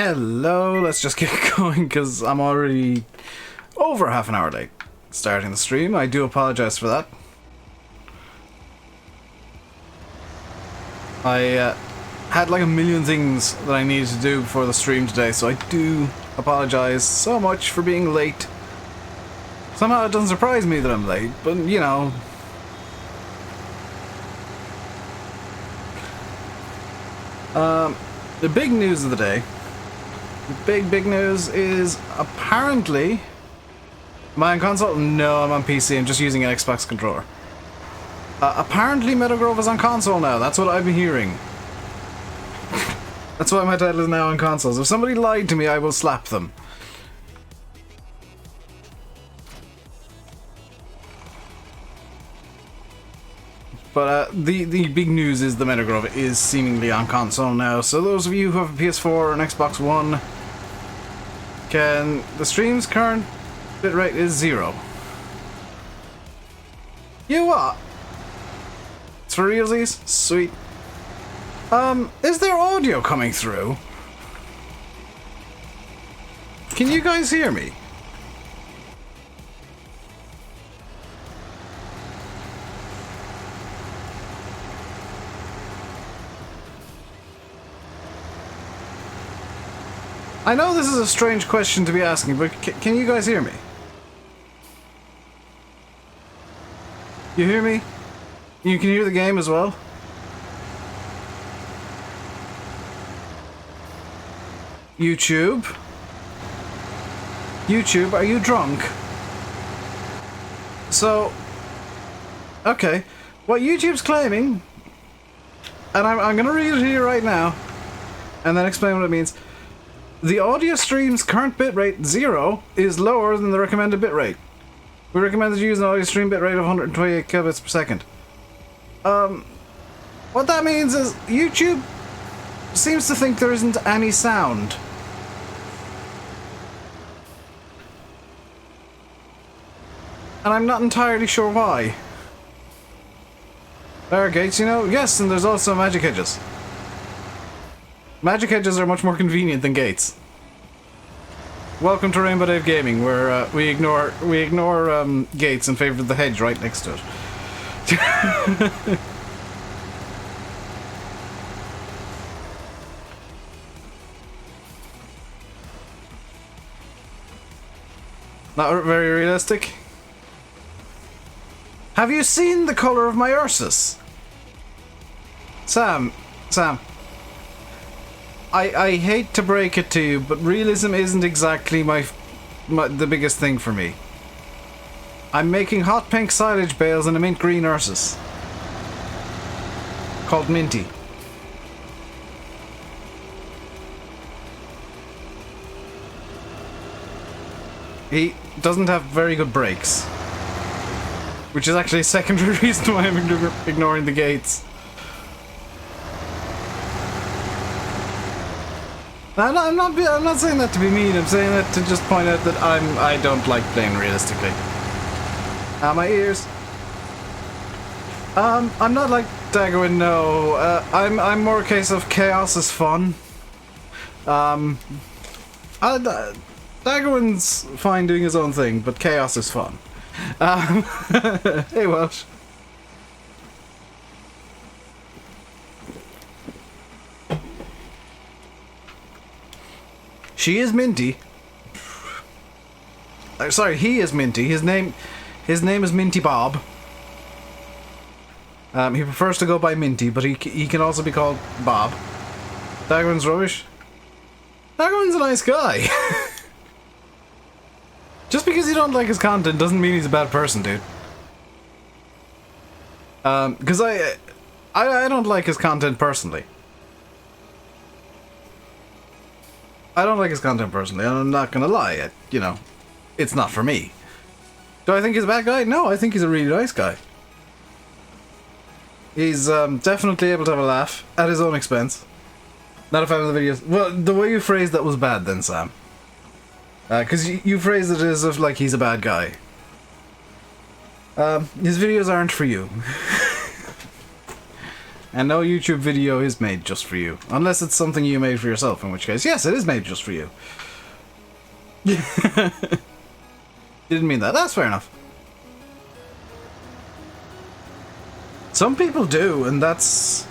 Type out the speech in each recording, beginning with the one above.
Hello, let's just get going because I'm already over half an hour late starting the stream. I do apologize for that. I had like a million things that I needed to do before the stream today, so I do apologize so much for being late. Somehow it doesn't surprise me that I'm late, but you know. The big news of the day. The big news is apparently... Am I on console? No, I'm on PC. I'm just using an Xbox controller. Apparently Meadow is on console now. That's what I've been hearing. That's why my title is now on consoles. If somebody lied to me, I will slap them. But the big news is the Meadow is seemingly on console now. So those of you who have a PS4 or an Xbox One, the stream's current bitrate is 0. You what? It's for realsies? Sweet. Is there audio coming through? Can you guys hear me? I know this is a strange question to be asking, but can you guys hear me? You hear me? You can hear the game as well? YouTube? YouTube, are you drunk? So, okay, what YouTube's claiming, and I'm gonna read it here right now, and then explain what it means. The audio stream's current bitrate, 0, is lower than the recommended bitrate. We recommend that you use an audio stream bitrate of 128 kilobits per second. What that means is YouTube seems to think there isn't any sound. And I'm not entirely sure why. There are gates, you know? Yes, and there's also magic hedges. Magic hedges are much more convenient than gates. Welcome to Rainbow Dave Gaming, where we ignore gates in favor of the hedge right next to it. Not very realistic. Have you seen the color of my Ursus? Sam. I hate to break it to you, but realism isn't exactly the biggest thing for me. I'm making hot pink silage bales and a mint green Ursus. Called Minty. He doesn't have very good brakes. Which is actually a secondary reason why I'm ignoring the gates. I'm not saying that to be mean. I'm saying that to just point out that I don't like playing realistically. My ears. I'm not like Daggerwin. No. I'm more a case of chaos is fun. Daggerwin's fine doing his own thing, but chaos is fun. Hey Welsh. She is Minty. Sorry, he is Minty. His name is Minty Bob. He prefers to go by Minty, but he can also be called Bob. Daggerman's rubbish. Daggerman's a nice guy. Just because you don't like his content doesn't mean he's a bad person, dude. Because I don't like his content personally. I don't like his content personally, and I'm not gonna lie, you know, it's not for me. Do I think he's a bad guy? No, I think he's a really nice guy. He's definitely able to have a laugh at his own expense. Not a fan of the videos. Well, the way you phrased that was bad then, Sam. Because you phrased it as if like he's a bad guy. His videos aren't for you. And no YouTube video is made just for you. Unless it's something you made for yourself, in which case, yes, it is made just for you. Didn't mean that. That's fair enough. Some people do, and that's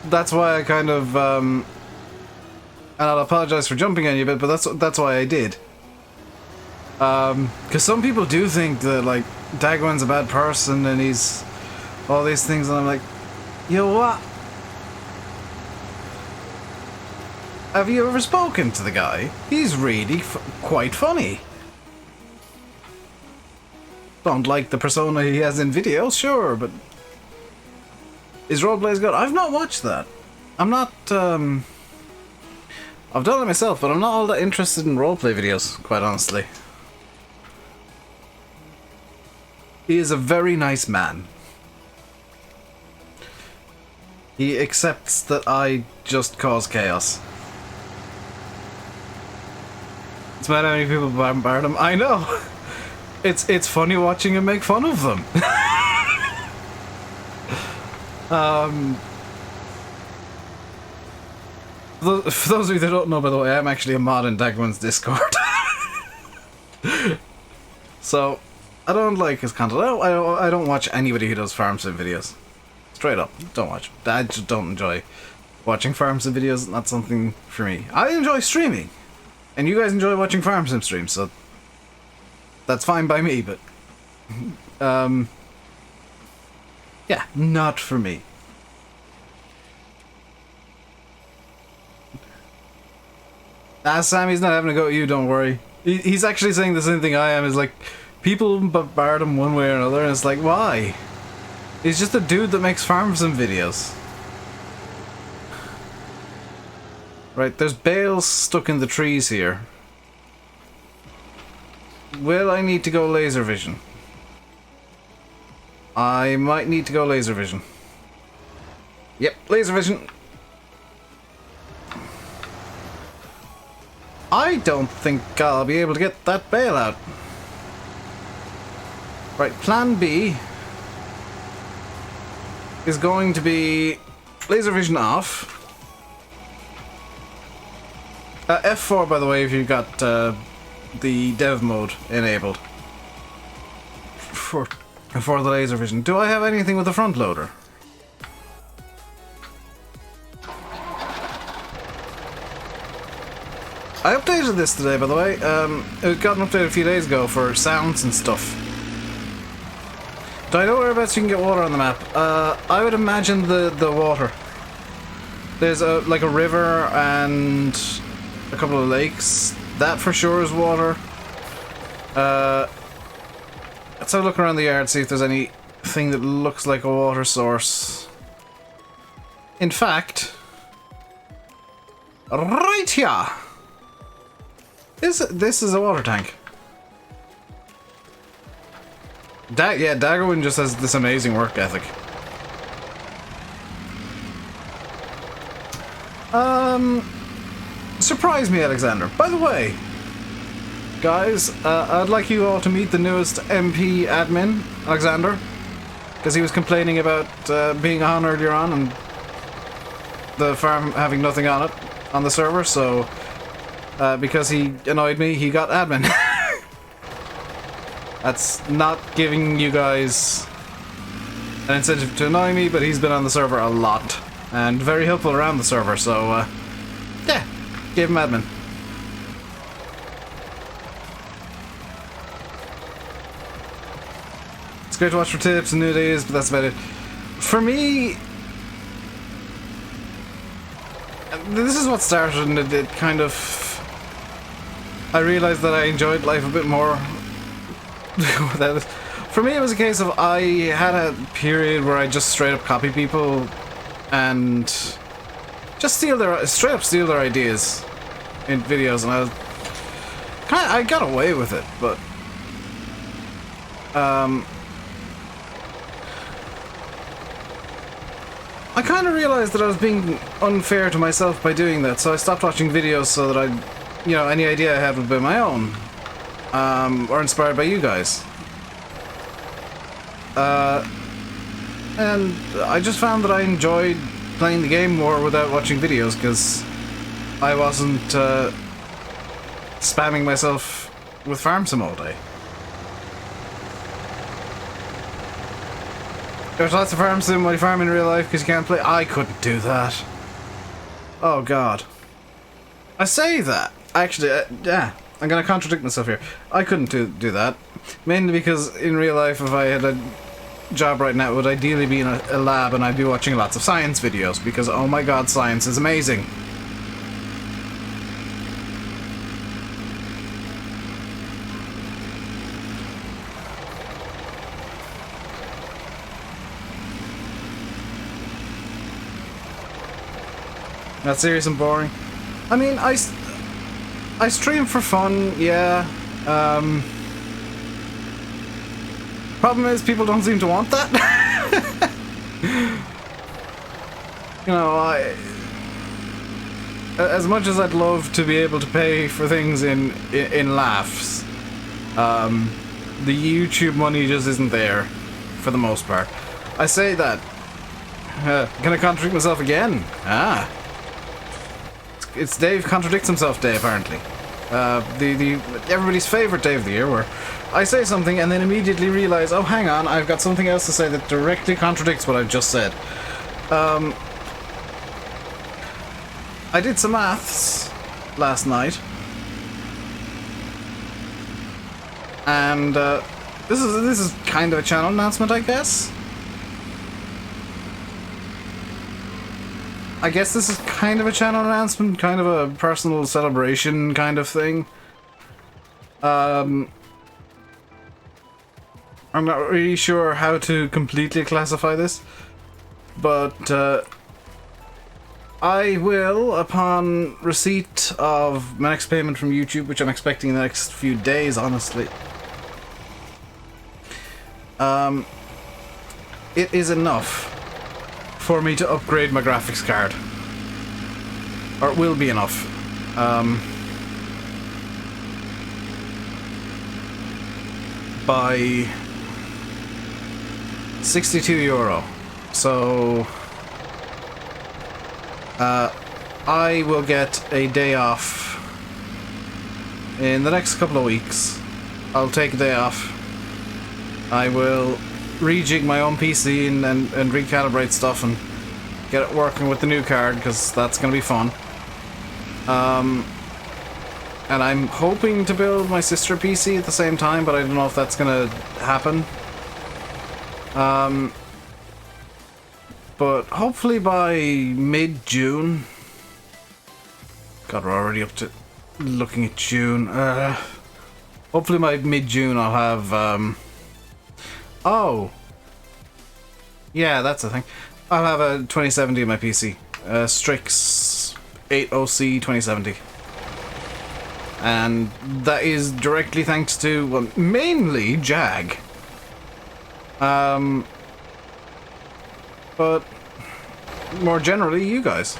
why I kind of, and I'll apologize for jumping on you a bit, but that's why I did. Because some people do think that, like, Dagwan's a bad person and he's all these things, and I'm like, you know what? Have you ever spoken to the guy? He's really quite funny. Don't like the persona he has in videos, sure, but his roleplay good. I've not watched that. I'm not, I've done it myself, but I'm not all that interested in roleplay videos, quite honestly. He is a very nice man. He accepts that I just cause chaos. It's mad how many people bombard him. I know! It's funny watching him make fun of them. For those of you that don't know, by the way, I'm actually a mod in Dagwan's Discord. So, I don't like his content. I don't watch anybody who does farm sim videos. Straight up, don't watch. I just don't enjoy watching farm sim videos. Not something for me. I enjoy streaming, and you guys enjoy watching farm sim streams, so that's fine by me. But yeah, not for me. Sammy's not having a go at you. Don't worry. He's actually saying the same thing I am. Is like, people bombard him one way or another, and it's like, why? He's just a dude that makes farm sim videos. Right, there's bales stuck in the trees here. Will I need to go laser vision? I might need to go laser vision. Yep, laser vision. I don't think I'll be able to get that bale out. Right, plan B is going to be laser vision off. F4, by the way, if you've got the dev mode enabled for the laser vision. Do I have anything with the front loader? I updated this today, by the way. It got an update a few days ago for sounds and stuff. Do I know whereabouts you can get water on the map? I would imagine the water. There's like a river and a couple of lakes. That for sure is water. Let's have a look around the yard, see if there's anything that looks like a water source. In fact, right here. This is a water tank. Yeah, Daggerwin just has this amazing work ethic. Surprise me, Alexander. By the way, guys, I'd like you all to meet the newest MP admin, Alexander, because he was complaining about being on earlier on and the farm having nothing on it on the server, so because he annoyed me, he got admin. That's not giving you guys an incentive to annoy me, but he's been on the server a lot and very helpful around the server, so yeah, gave him admin. It's great to watch for tips and new ideas, but that's about it. For me, this is what started, and it kind of, I realized that I enjoyed life a bit more. For me, it was a case of I had a period where I just straight up copy people and just straight up steal their ideas in videos, and I got away with it, but I kind of realized that I was being unfair to myself by doing that, so I stopped watching videos so that any idea I had would be my own. Or inspired by you guys. And I just found that I enjoyed playing the game more without watching videos, because I wasn't spamming myself with Farm Sim all day. There's lots of Farm Sim while you farm in real life because you can't play. I couldn't do that. Oh god. I say that. Actually, yeah, I'm gonna contradict myself here. I couldn't do that. Mainly because in real life, if I had a job right now, it would ideally be in a lab and I'd be watching lots of science videos because, oh my god, science is amazing. That's serious and boring. I mean, I stream for fun, yeah. Problem is, people don't seem to want that. You know, as much as I'd love to be able to pay for things in laughs, the YouTube money just isn't there, for the most part. I say that. Can I contradict myself again? Ah. It's Dave contradicts himself day, apparently. Everybody's favourite day of the year, where I say something and then immediately realise, oh, hang on, I've got something else to say that directly contradicts what I've just said. I did some maths last night, and this is kind of a channel announcement, I guess. I guess this is kind of a channel announcement, kind of a personal celebration kind of thing. I'm not really sure how to completely classify this, but I will, upon receipt of my next payment from YouTube, which I'm expecting in the next few days, honestly, it is enough for me to upgrade my graphics card. Or it will be enough. By €62. So I will get a day off in the next couple of weeks. I'll take a day off. I will rejig my own PC and recalibrate stuff and get it working with the new card, because that's going to be fun. And I'm hoping to build my sister PC at the same time, but I don't know if that's going to happen. But hopefully by mid-June... God, we're already up to looking at June. Hopefully by mid-June I'll have... Oh! Yeah, that's the thing. I'll have a 2070 in my PC. Strix 80C 2070. And that is directly thanks to, well, mainly Jag. But more generally, you guys.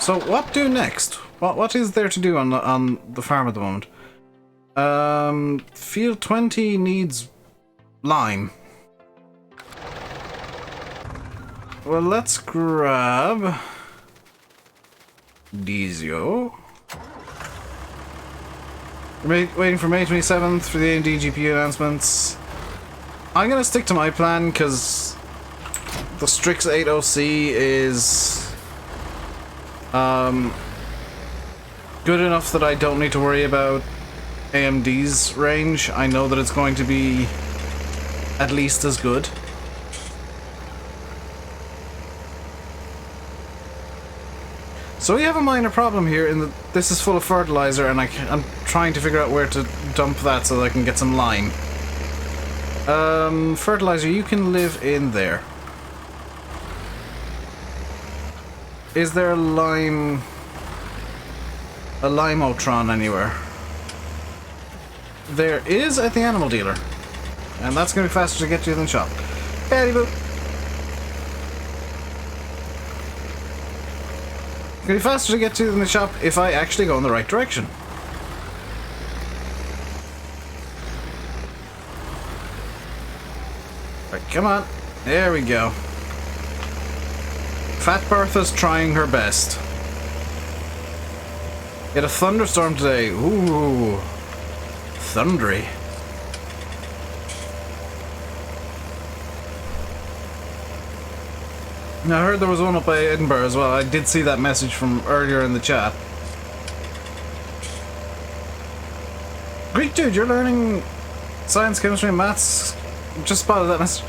So what do next? What is there to do on the farm at the moment? Field 20 needs lime. Well, let's grab Dizio. Waiting for May 27th for the AMD GPU announcements. I'm gonna stick to my plan because the Strix 80C is good enough that I don't need to worry about AMD's range. I know that it's going to be at least as good. So we have a minor problem here in that this is full of fertilizer, and I'm trying to figure out where to dump that so that I can get some lime. Fertilizer, you can live in there. Is there a Limeotron anywhere? There is at the animal dealer. And that's going to be faster to get to than the shop. Patty boop. It's going to be faster to get to than the shop if I actually go in the right direction. Come on. There we go. Fat Bertha's trying her best. Get a thunderstorm today. Ooh. Thundery. Now, I heard there was one up by Edinburgh as well. I did see that message from earlier in the chat. Greek dude, you're learning science, chemistry, and maths. Just spotted that message.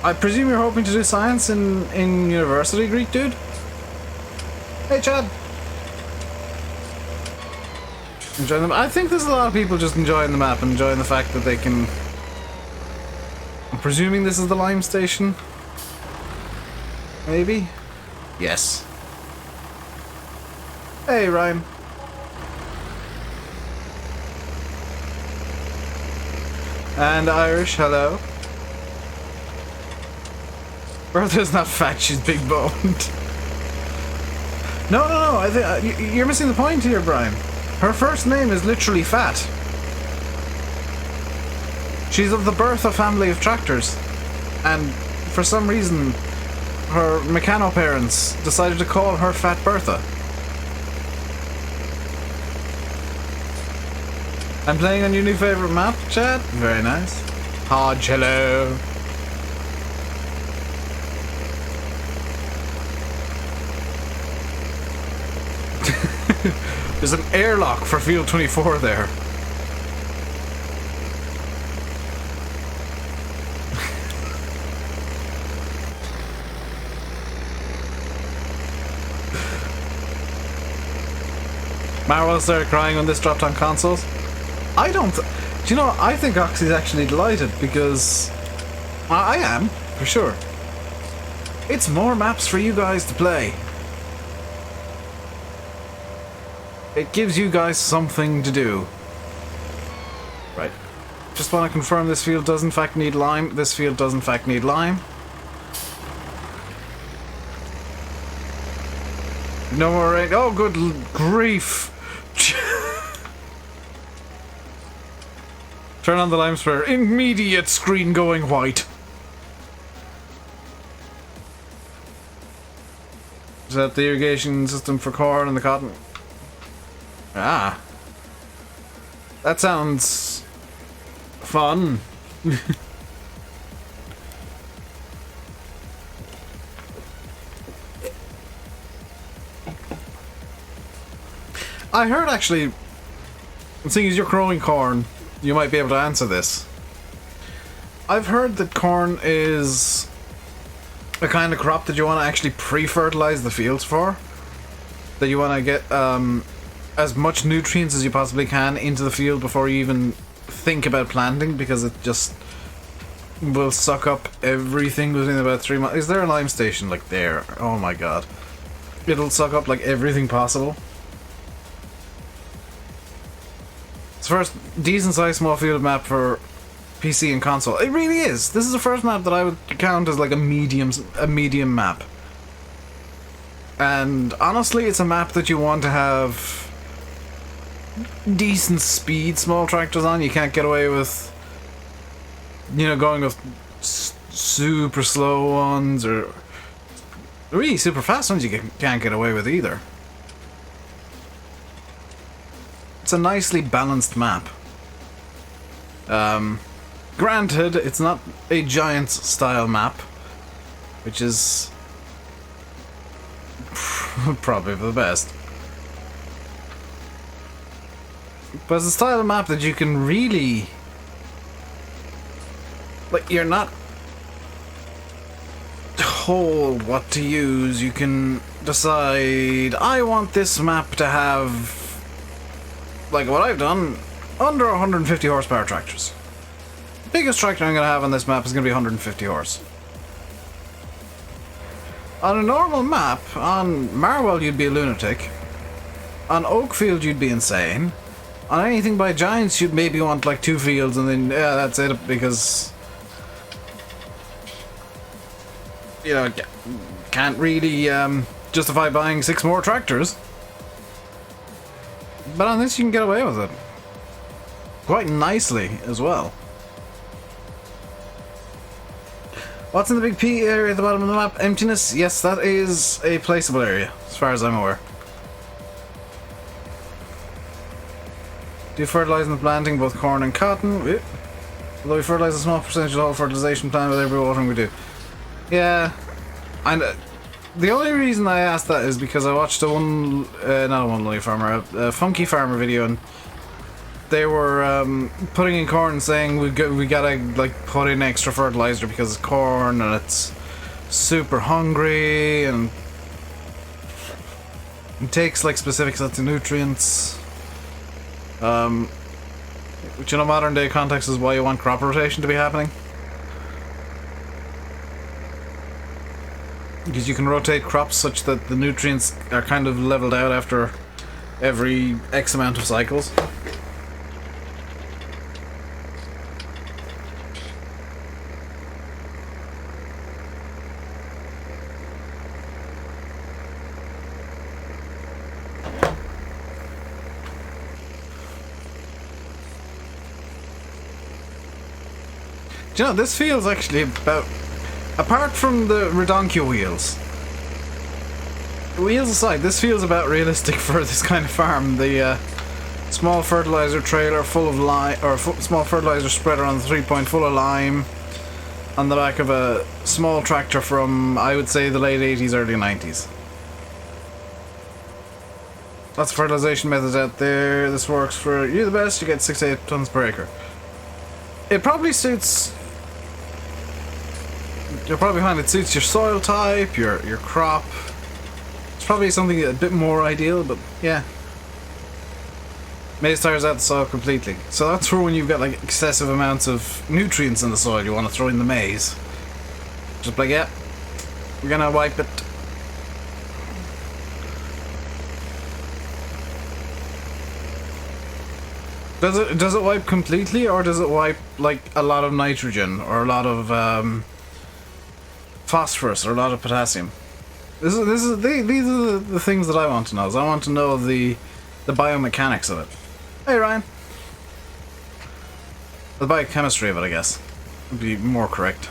I presume you're hoping to do science in university, Greek dude? Hey, Chad. Enjoying them. I think there's a lot of people just enjoying the map and enjoying the fact that they can... I'm presuming this is the Lime Station? Maybe? Yes. Hey, Ryan. And Irish, hello. Bertha's not fat, she's big boned. No, I think you're missing the point here, Brian. Her first name is literally Fat. She's of the Bertha family of tractors, and for some reason, her mechano parents decided to call her Fat Bertha. I'm playing on your new favorite map, Chad. Very nice. Hodge, hello. There's an airlock for Field 24 there. Marwell started crying when this dropped on consoles. I don't... Do you know, I think Oxy's actually delighted because... I am, for sure. It's more maps for you guys to play. It gives you guys something to do. Right. Just want to confirm this field does in fact need lime. This field does in fact need lime. No more rain. Oh, good grief. Turn on the lime sprayer. Immediate screen going white. Is that the irrigation system for corn and the cotton? Ah. That sounds fun. I heard actually, seeing as you're growing corn, you might be able to answer this. I've heard that corn is a kind of crop that you want to actually pre-fertilize the fields for. That you want to get as much nutrients as you possibly can into the field before you even think about planting, because it just will suck up everything within about 3 months. Is there a lime station like there? Oh my god. It'll suck up like everything possible. It's the first decent sized small field map for PC and console. It really is. This is the first map that I would count as like a medium map. And honestly, it's a map that you want to have decent speed small tractors on. You can't get away with, you know, going with super slow ones or really super fast ones. You can't get away with either. It's a nicely balanced map. Granted, it's not a Giants style map, which is probably for the best. But it's a style of map that you can really... like, you're not told what to use. You can decide, I want this map to have, like what I've done, under 150 horsepower tractors. The biggest tractor I'm going to have on this map is going to be 150 horse. On a normal map, on Marwell you'd be a lunatic. On Oakfield you'd be insane. On anything by Giants you'd maybe want like 2 fields and then, yeah, that's it, because... you know, can't really justify buying 6 more tractors. But on this you can get away with it. Quite nicely as well. What's in the big P area at the bottom of the map? Emptiness? Yes, that is a placeable area, as far as I'm aware. Do fertilizing and planting both corn and cotton. Oop. Although we fertilize a small percentage of the whole fertilization plan with every watering we do. Yeah. And the only reason I asked that is because I watched not a One Lonely Farmer, a Funky Farmer video, and they were putting in corn, saying we gotta like put in extra fertilizer because it's corn and it's super hungry and it takes like specific sets of nutrients. Which in a modern day context is why you want crop rotation to be happening. Because you can rotate crops such that the nutrients are kind of leveled out after every X amount of cycles. Do you know, this feels actually about... Apart from the Redonkulum wheels aside, this feels about realistic for this kind of farm. The small fertilizer trailer full of lime, or small fertilizer spreader on the 3-point full of lime, on the back of a small tractor from, I would say, the late 80s, early 90s. Lots of fertilization methods out there. This works for you the best. You get 6 to 8 tons per acre. It probably suits... You'll probably find it suits your soil type, your crop. It's probably something a bit more ideal, but yeah. Maize tires out the soil completely. So that's for when you've got like excessive amounts of nutrients in the soil you want to throw in the maize. Just like, yeah, we're gonna wipe it. Does it wipe completely, or does it wipe like a lot of nitrogen or a lot of phosphorus or a lot of potassium? These are the things that I want to know. I want to know the biomechanics of it. Hey Ryan. The biochemistry of it, I guess, would be more correct.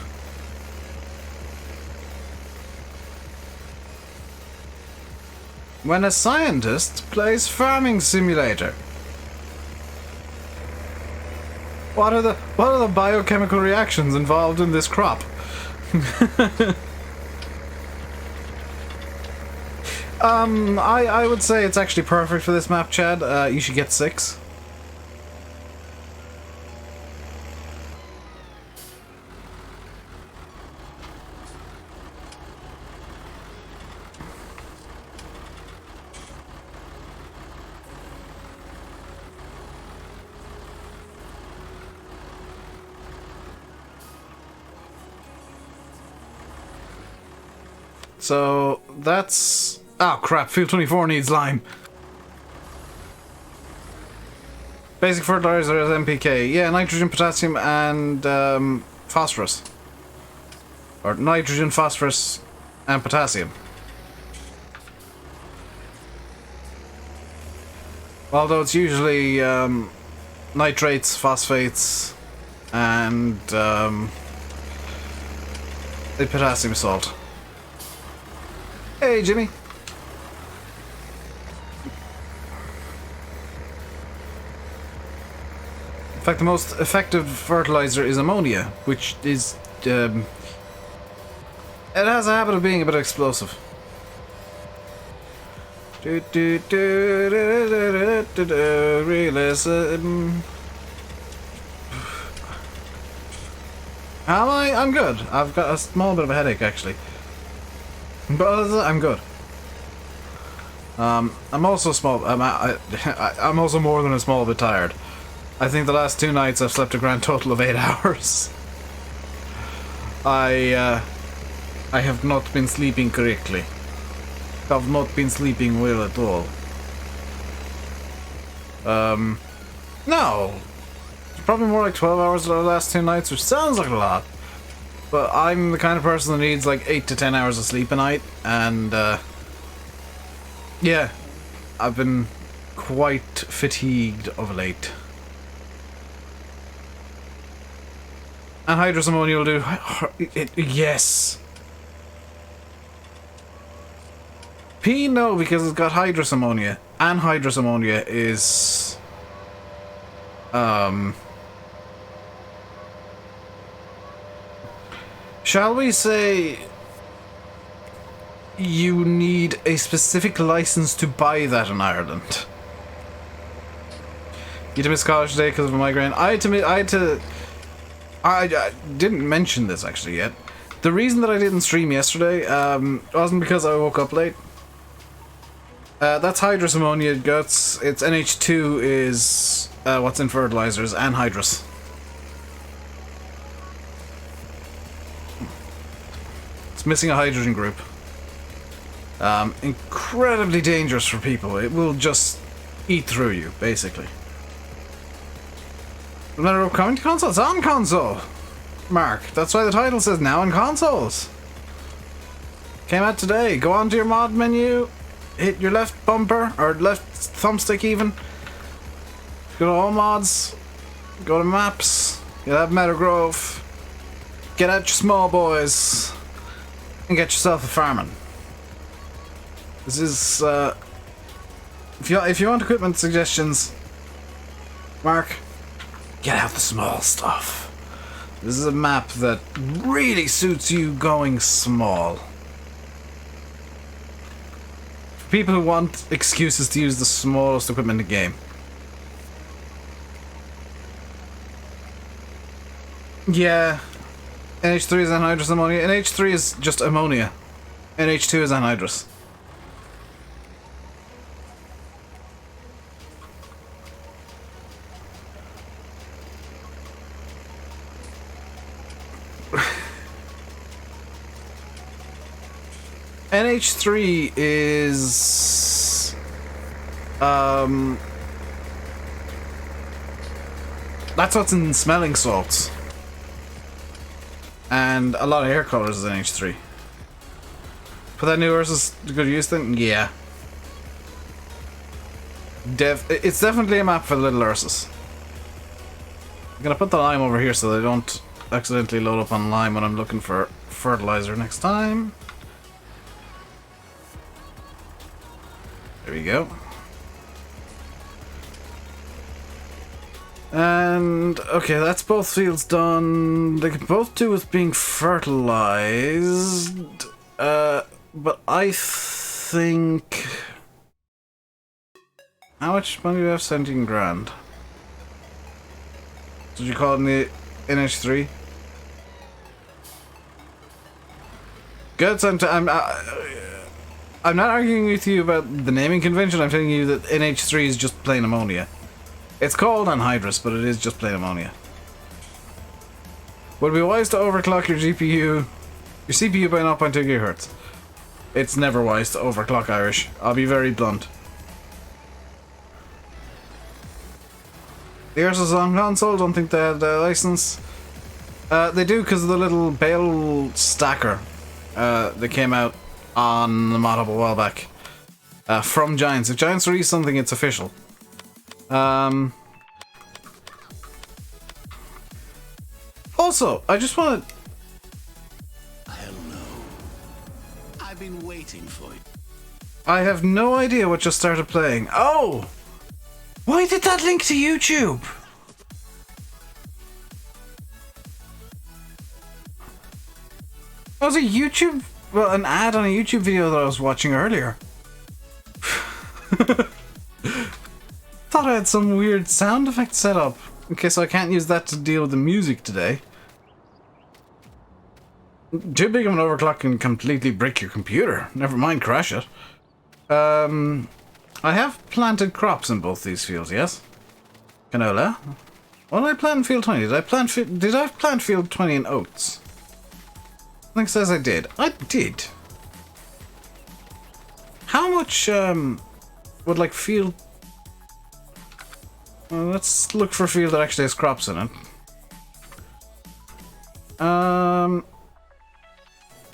When a scientist plays farming simulator. What are the biochemical reactions involved in this crop? I would say it's actually perfect for this map, Chad. You should get 6. So that's... Oh crap, Field 24 needs lime. Basic fertilizer is NPK. Yeah, nitrogen, potassium, and phosphorus. Or nitrogen, phosphorus, and potassium. Although it's usually nitrates, phosphates, and the potassium salt. Hey, Jimmy. In fact, the most effective fertilizer is ammonia, which is... it has a habit of being a bit explosive. Realism. Am I? I'm good. I've got a small bit of a headache, actually. But other than that, I'm good. I'm also small. I'm also more than a small bit tired. I think the last 2 nights I've slept a grand total of 8 hours. I have not been sleeping correctly. Have not been sleeping well at all. No. It's probably more like 12 hours the last 2 nights, which sounds like a lot. But I'm the kind of person that needs like 8 to 10 hours of sleep a night, and yeah, I've been quite fatigued of late. Anhydrous ammonia will do... yes! P, no, because it's got hydrous ammonia. Anhydrous ammonia is... shall we say... you need a specific license to buy that in Ireland. You had to miss college today because of a migraine. I didn't mention this actually yet. The reason that I didn't stream yesterday wasn't because I woke up late. That's hydrous ammonia guts. Its NH2 is what's in fertilizers, anhydrous. It's missing a hydrogen group. Incredibly dangerous for people. It will just eat through you, basically. No matter what coming to console, it's on console! Mark, that's why the title says now on consoles. Came out today. Go onto your mod menu, hit your left bumper, or left thumbstick even. Go to all mods, go to maps, you'll have Meadow Grove. Get out your small boys, and get yourself a farming. This is, if you want equipment suggestions, Mark, get out the small stuff. This is a map that really suits you going small. For people who want excuses to use the smallest equipment in the game. Yeah, NH3 is anhydrous ammonia. NH3 is just ammonia. NH2 is anhydrous. NH3 is that's what's in smelling salts. And a lot of hair colors is NH3. Put that new Ursus to good use then? Yeah. It's definitely a map for little Ursus. I'm gonna put the lime over here so they don't accidentally load up on lime when I'm looking for fertilizer next time. There we go. And okay, that's both fields done. They can both do with being fertilized. But I think, how much money do we have? 17 grand. Did you call it in the NH3? Good. I'm not arguing with you about the naming convention. I'm telling you that NH3 is just plain ammonia. It's called anhydrous, but it is just plain ammonia. Would it be wise to overclock your CPU by 0.2 GHz? It's never wise to overclock, Irish. I'll be very blunt. The Ursus on console, don't think they had a license. They do because of the little bale stacker that came out on the mod hub a while back. From Giants. If Giants release something, it's official. Also, I just want to... Hello. I've been waiting for you. I have no idea what just started playing. Oh! Why did that link to YouTube? That was a YouTube... well, an ad on a YouTube video that I was watching earlier. Thought I had some weird sound effect set up. Okay, so I can't use that to deal with the music today. Too big of an overclock can completely break your computer. Never mind crash it. I have planted crops in both these fields, yes? Canola. What did I plant in field 20? Did I plant field 20 in oats? I think it says I did. I did. How much would like field... well, let's look for a field that actually has crops in it.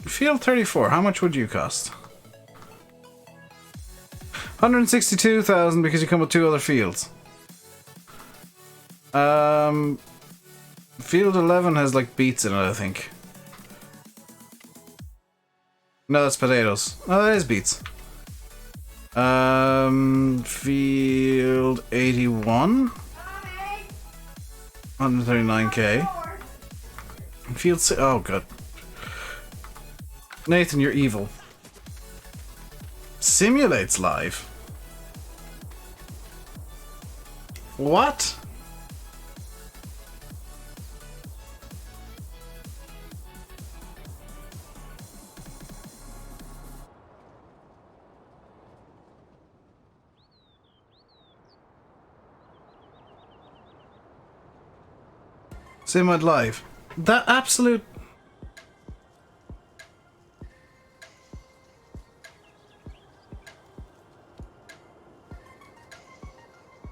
Field 34, how much would you cost? 162,000 because you come with 2 other fields. Field 11 has like beets in it, I think. No, that's potatoes. Oh, that is beets. Field 81. 139k. Field 6. Oh, good. Nathan, you're evil. Simulates live. What? Simud live. That absolute.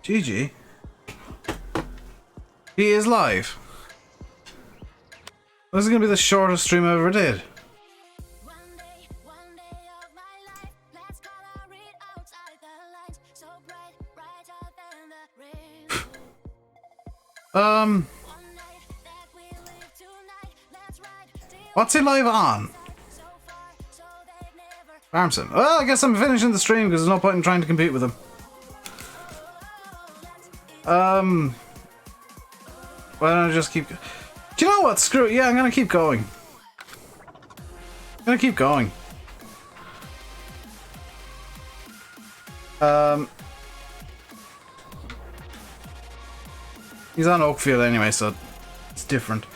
GG. He is live. This is gonna be the shortest stream I ever did. What's he live on? Farmson. Well, I guess I'm finishing the stream because there's no point in trying to compete with him. Why don't I just keep... Do you know what? Screw it. Yeah, I'm gonna keep going. I'm gonna keep going. He's on Oakfield anyway, so it's different.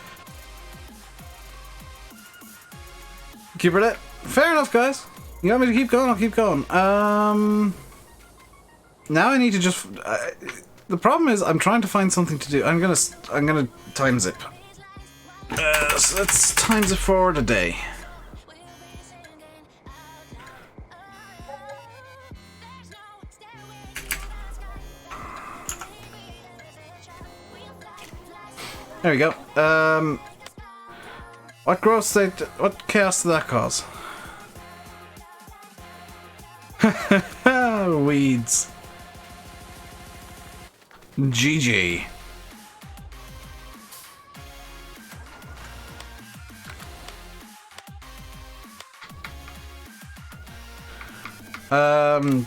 Keep it lit. Fair enough, guys. You want me to keep going? I'll keep going. Now I need to just... the problem is I'm trying to find something to do. I'm gonna time zip. So let's time zip forward a day. There we go. What growth state? What chaos did that cause? Weeds. GG.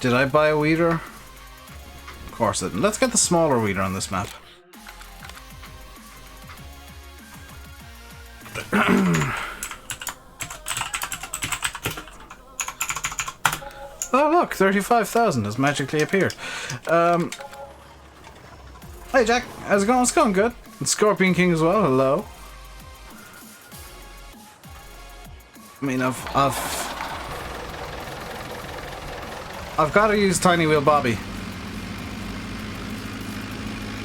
Did I buy a weeder? Of course I didn't. Let's get the smaller weeder on this map. Oh look, 35,000 has magically appeared. Hey Jack, how's it going? It's going good. And Scorpion King as well, hello. I mean, I've got to use Tiny Wheel Bobby.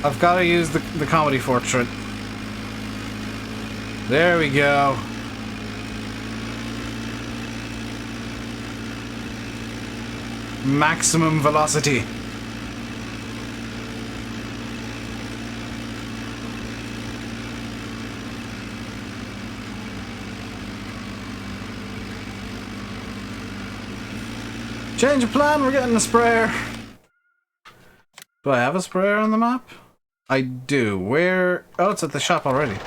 I've got to use the comedy portrait. There we go. Maximum velocity. Change of plan, we're getting a sprayer. Do I have a sprayer on the map? I do. Where? Oh, it's at the shop already.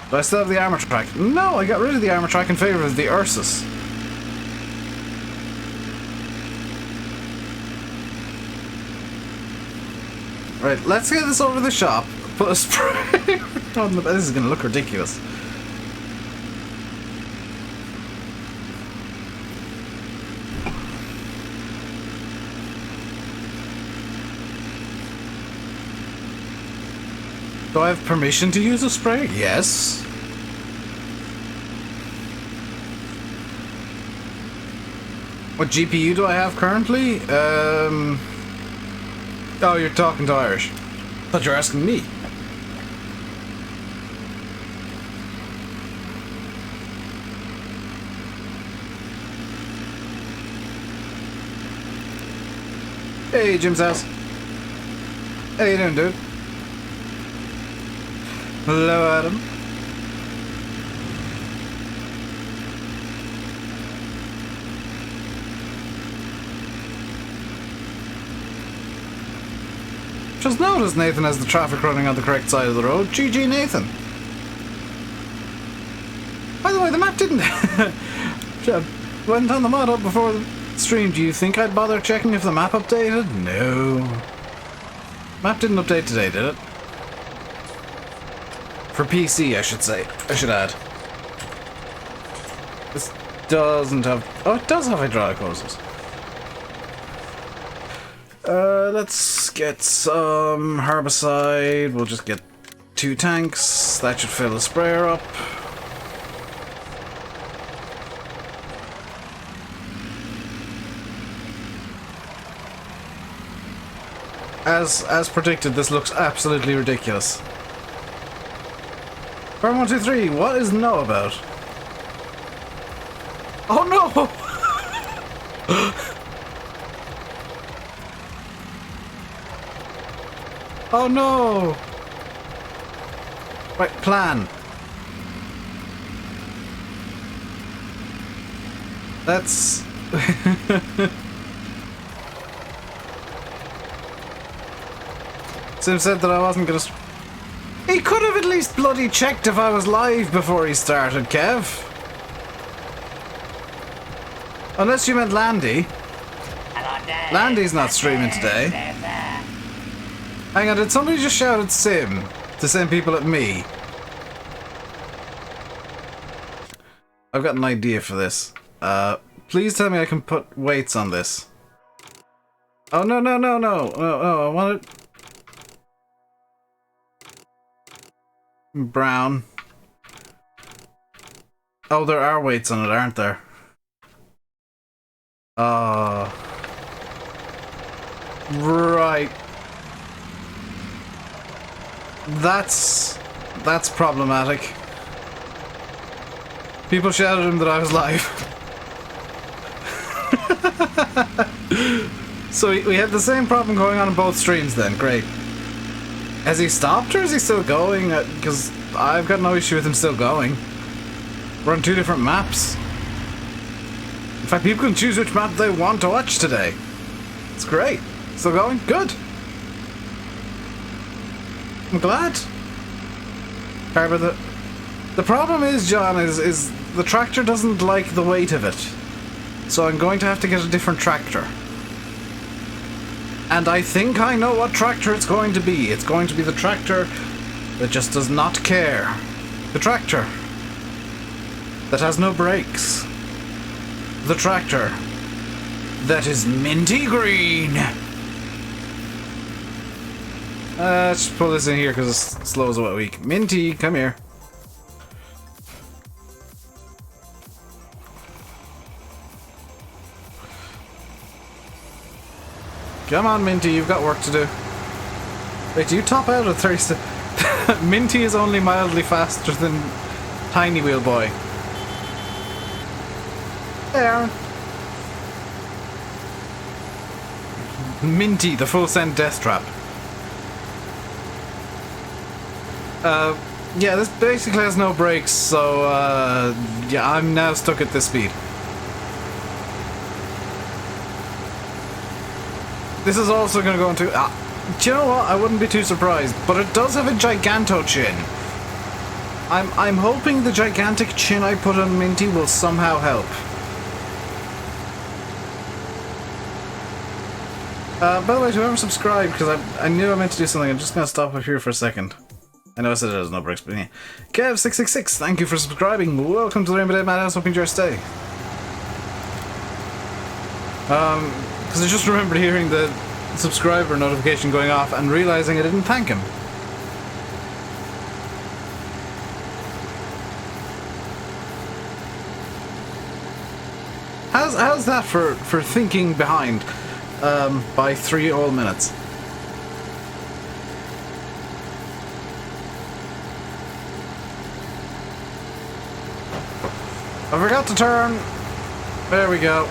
Do I still have the armor track? No, I got rid of the armor track in favor of the Ursus. Right, let's get this over to the shop. Put a sprayer on the... This is going to look ridiculous. Do I have permission to use a spray? Yes. What GPU do I have currently? Oh, you're talking to Irish. Thought you were asking me. Hey, Jim's house. How you doing, dude? Hello, Adam. Just noticed Nathan has the traffic running on the correct side of the road. GG, Nathan. By the way, the map didn't... went on the mod up before the stream. Do you think I'd bother checking if the map updated? No. Map didn't update today, did it? For PC, I should say. I should add. This doesn't have... Oh, it does have hydraulic hoses. Let's get some herbicide. We'll just get 2 tanks. That should fill the sprayer up. As predicted, this looks absolutely ridiculous. Farm 123, what is no about? Oh no! Oh no! Right, plan. That's... Sim said that I wasn't gonna... He could have at least bloody checked if I was live before he started, Kev. Unless you meant Landy. Landy's not streaming today. Hang on, did somebody just shout at Sim to send people at me? I've got an idea for this. Please tell me I can put weights on this. Oh, no, no, no, no. No, no, I want it... brown. Oh, there are weights on it, aren't there? Right. That's problematic. People shouted at him that I was live. So we had the same problem going on in both streams then, great. Has he stopped or is he still going? Because I've got no issue with him still going. We're on 2 different maps. In fact, people can choose which map they want to watch today. It's great. Still going? Good. I'm glad. However, the problem is, John, is the tractor doesn't like the weight of it. So I'm going to have to get a different tractor. And I think I know what tractor it's going to be. It's going to be the tractor that just does not care. The tractor that has no brakes. The tractor that is minty green. Let's pull this in here because it's slow as a wet week. Minty, come here. Come on, Minty, you've got work to do. Wait, do you top out at 30? Minty is only mildly faster than Tiny Wheel Boy. There. Minty, the full send death trap. Yeah, this basically has no brakes, so, yeah, I'm now stuck at this speed. This is also going to go into... do you know what? I wouldn't be too surprised, but it does have a giganto chin. I'm hoping the gigantic chin I put on Minty will somehow help. By the way, to whoever subscribed, because I knew I meant to do something, I'm just going to stop up here for a second. I know I said it has no breaks, but yeah. Kev666, thank you for subscribing. Welcome to the Rainbow Day Madhouse. Hope you enjoy your stay. Because I just remembered hearing the subscriber notification going off and realizing I didn't thank him. How's that for thinking behind by 3 whole minutes? I forgot to turn. There we go.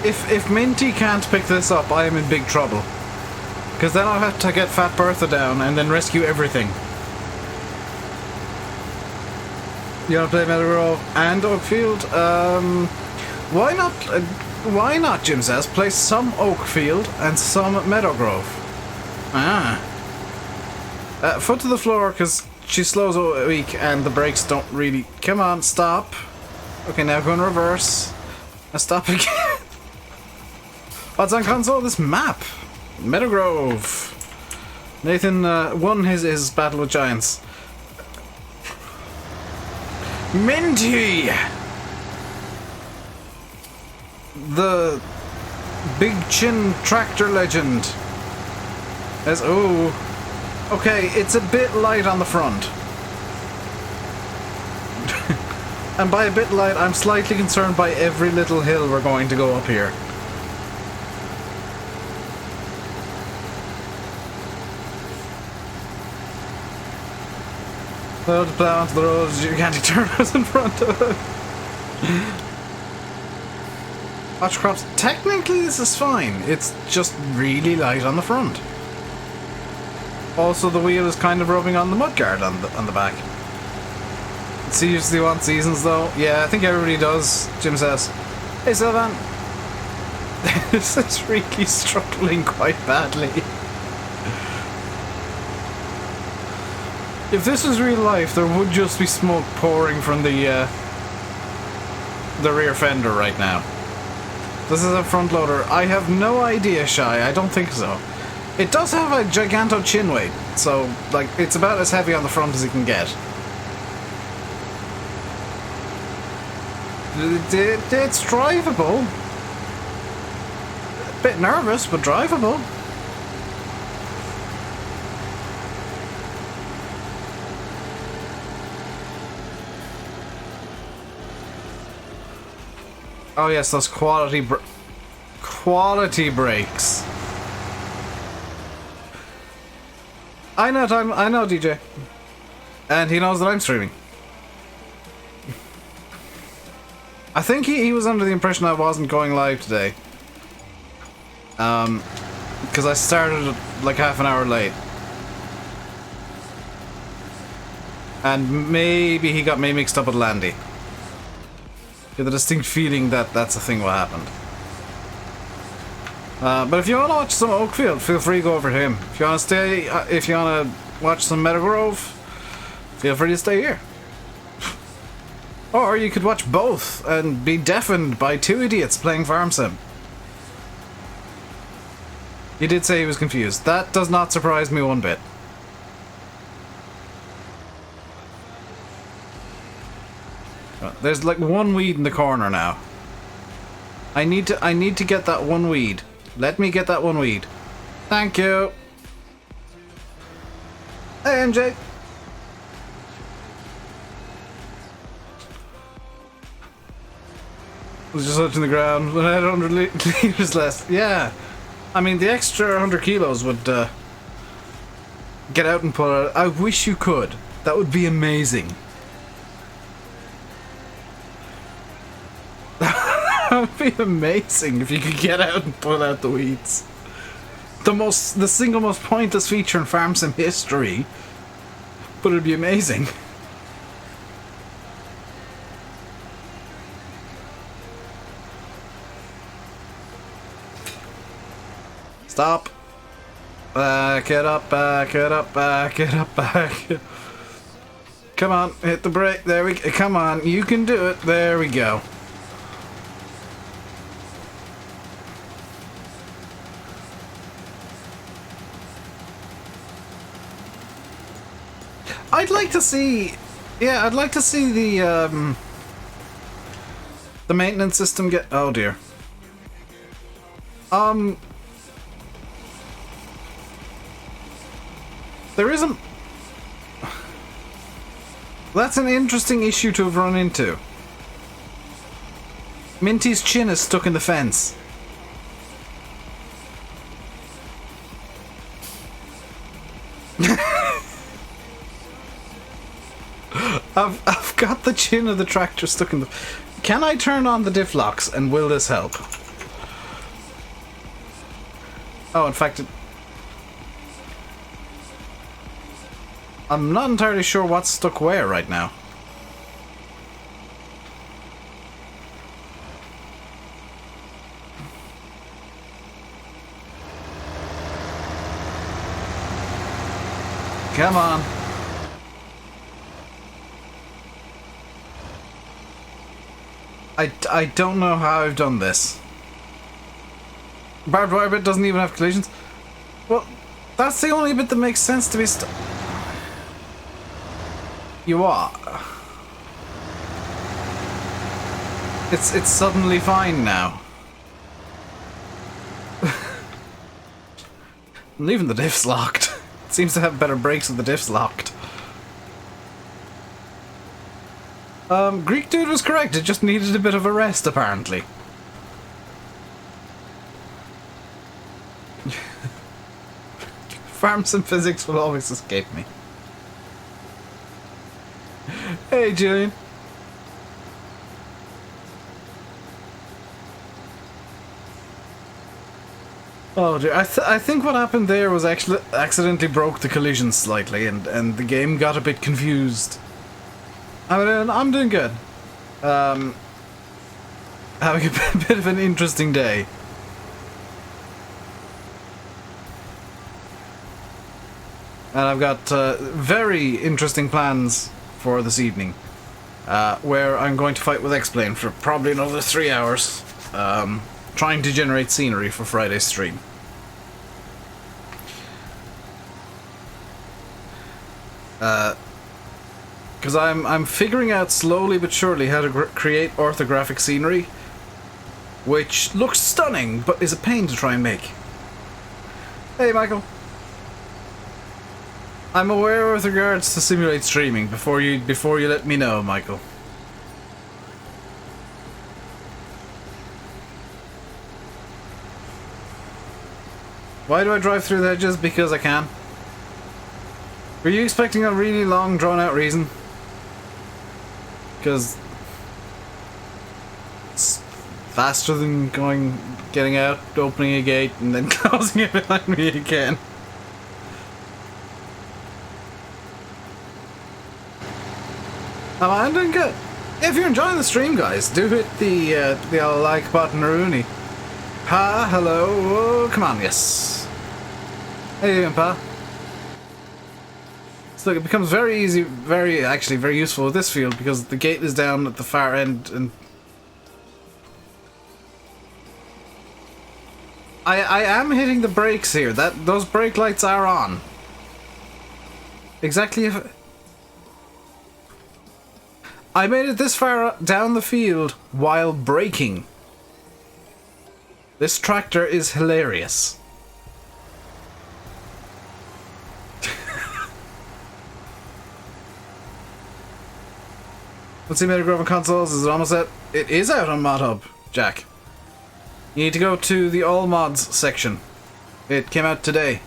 If Minty can't pick this up, I am in big trouble. Because then I'll have to get Fat Bertha down and then rescue everything. You wanna play Meadow and Oakfield? Why not, Jim says, place some oak field and some meadow grove. Ah. Foot to the floor, because she slows a week and the brakes don't really... Come on, stop. Okay, now go in reverse. Now stop again. What's on console? This map. Meadow Grove. Nathan won his battle with giants. Minty! The big chin tractor legend. Oh. Okay, it's a bit light on the front. And by a bit light, I'm slightly concerned by every little hill we're going to go up here. Load the plow onto the road, gigantic turtles in front of it. Watch crops. Technically, this is fine. It's just really light on the front. Also, the wheel is kind of rubbing on the mudguard on the back. It seriously wants seasons, though. Yeah, I think everybody does, Jim says. Hey, Sylvan. This is really struggling quite badly. If this was real life, there would just be smoke pouring from the rear fender right now. This is a front loader. I have no idea, Shy. I don't think so. It does have a giganto chin weight, so like it's about as heavy on the front as it can get. It's drivable. A bit nervous, but drivable. Oh yes, those quality brakes. I know, DJ. And he knows that I'm streaming. I think he was under the impression I wasn't going live today. Because I started like half an hour late. And maybe he got me mixed up with Landy. Get the distinct feeling that that's a thing what happened. But if you want to watch some Oakfield, feel free to go over to him. If you want to stay, if you want to watch some Meadow Grove, feel free to stay here. Or you could watch both and be deafened by two idiots playing Farm Sim. He did say he was confused. That does not surprise me one bit. There's like one weed in the corner now. I need to get that one weed. Let me get that one weed. Thank you. Hey, MJ. I was just touching the ground when I had 100 liters less. Yeah. I mean, the extra 100 kilos would get out and pull it. I wish you could. That would be amazing. That would be amazing if you could get out and pull out the weeds. The single most pointless feature in Farm Sim history. But it'd be amazing. Stop. Back it up, back it up, back it up, back it up. Come on, hit the brake. There we go. Come on, you can do it. There we go. I'd like to see, yeah, I'd like to see the maintenance system get, oh dear. There isn't, that's an interesting issue to have run into. Minty's chin is stuck in the fence. I've got the chin of the tractor stuck in the... Can I turn on the diff locks and will this help? Oh, in fact, I'm not entirely sure what's stuck where right now. Come on. I don't know how I've done this. Barbed wire bit doesn't even have collisions. Well, that's the only bit that makes sense to me. You are. It's suddenly fine now. And even the diff's locked. It seems to have better brakes with the diff's locked. Greek dude was correct. It just needed a bit of a rest, apparently. Farms and physics will always escape me. Hey, Julian. Oh dear, I think what happened there was actually accidentally broke the collision slightly, and the game got a bit confused. I'm doing good. Having a bit of an interesting day. And I've got very interesting plans for this evening, where I'm going to fight with X-Plane for probably another 3 hours, trying to generate scenery for Friday's stream. Because I'm figuring out slowly but surely how to create orthographic scenery, which looks stunning, but is a pain to try and make. Hey, Michael. I'm aware with regards to simulate streaming. Before you let me know, Michael. Why do I drive through the hedges? Because I can. Were you expecting a really long, drawn-out reason? Because it's faster than getting out, opening a gate, and then closing it behind me again. I'm doing good. If you're enjoying the stream, guys, do hit the old like button, Rooney. Pa, hello. Oh, come on, yes. How you doing, Pa? So it becomes very easy, actually very useful with this field because the gate is down at the far end, and I am hitting the brakes here. Those brake lights are on. Exactly if I made it this far down the field while braking. This tractor is hilarious. Let's see, Meadow on consoles. Is it almost out? It is out on ModHub, Jack. You need to go to the All Mods section. It came out today.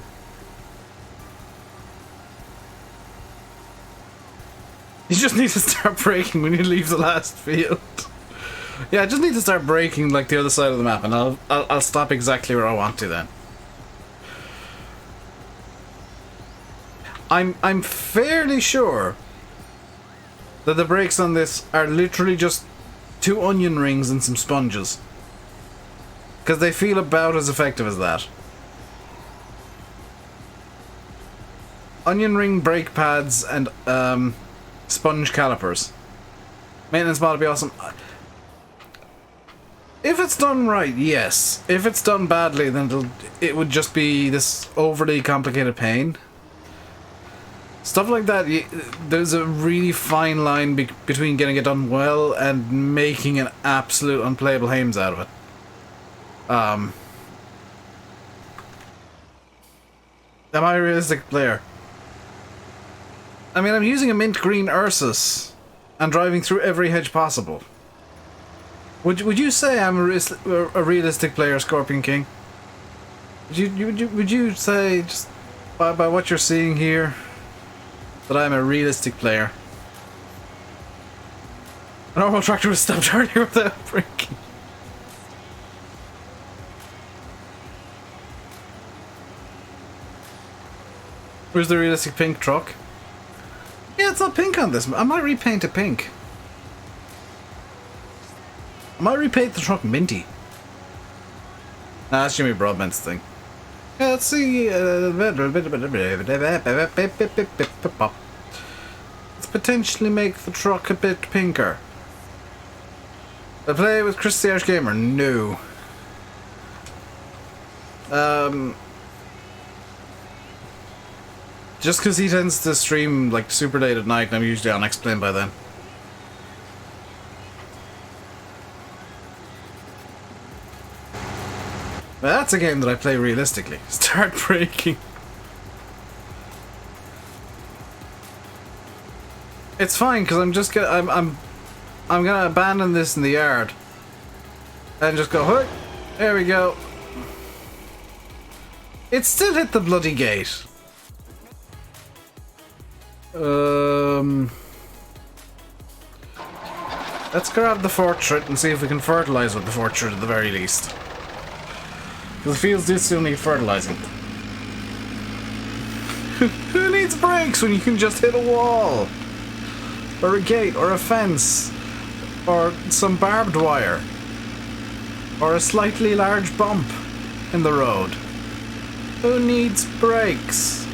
You just need to start braking when you leave the last field. Yeah, I just need to start braking like the other side of the map, and I'll stop exactly where I want to then. I'm fairly sure that the brakes on this are literally just 2 onion rings and some sponges. Because they feel about as effective as that. Onion ring brake pads and sponge calipers. Maintenance mod would be awesome. If it's done right, yes. If it's done badly, then it would just be this overly complicated pain. Stuff like that, there's a really fine line between getting it done well and making an absolute unplayable hames out of it. Am I a realistic player? I mean, I'm using a mint green Ursus and driving through every hedge possible. Would you say I'm a realistic player, Scorpion King? Would you say, just by what you're seeing here, that I'm a realistic player? A normal tractor was stopped earlier without braking. Where's the realistic pink truck? Yeah, it's not pink on this. I might repaint it pink. I might repaint the truck minty. Nah, that's Jimmy Broadbent's thing. Yeah, let's see. Let's potentially make the truck a bit pinker. I play with Chris the Irish Gamer? No. Just because he tends to stream like super late at night and I'm usually on X-Plane by then. Well, that's a game that I play realistically. Start breaking. It's fine because I'm just gonna I'm gonna abandon this in the yard and just go. Hey, there we go. It still hit the bloody gate. Let's grab the fortrit and see if we can fertilize with the fortrit at the very least. The fields do still need fertilizing. Who needs brakes when you can just hit a wall? Or a gate, or a fence, or some barbed wire, or a slightly large bump in the road? Who needs brakes?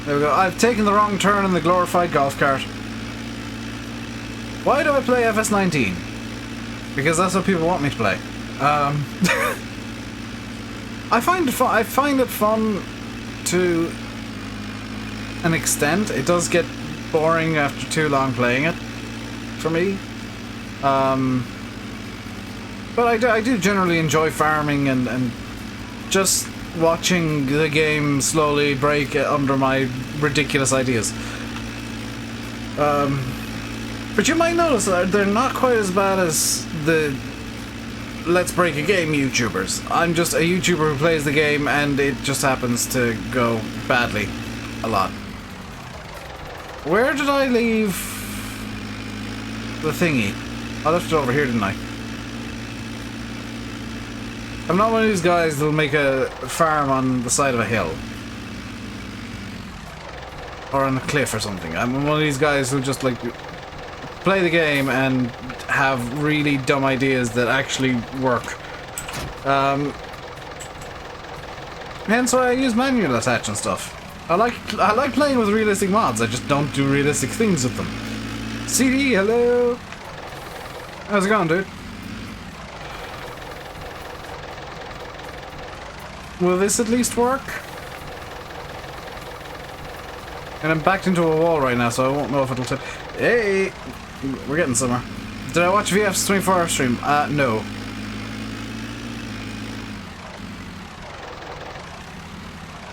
There we go. I've taken the wrong turn in the glorified golf cart. Why do I play FS19? Because that's what people want me to play. I find it fun to an extent. It does get boring after too long playing it, for me. But I do generally enjoy farming and just watching the game slowly break under my ridiculous ideas. But you might notice that they're not quite as bad as the Let's Break a Game YouTubers. I'm just a YouTuber who plays the game and it just happens to go badly a lot. Where did I leave the thingy? I left it over here, didn't I? I'm not one of these guys that'll make a farm on the side of a hill. Or on a cliff or something. I'm one of these guys who just like play the game and have really dumb ideas that actually work. Hence why I use manual attach and stuff. I like playing with realistic mods, I just don't do realistic things with them. CD, hello! How's it going, dude? Will this at least work? And I'm backed into a wall right now, so I won't know if it'll tip. Hey! We're getting somewhere. Did I watch VF's 24-hour stream? No.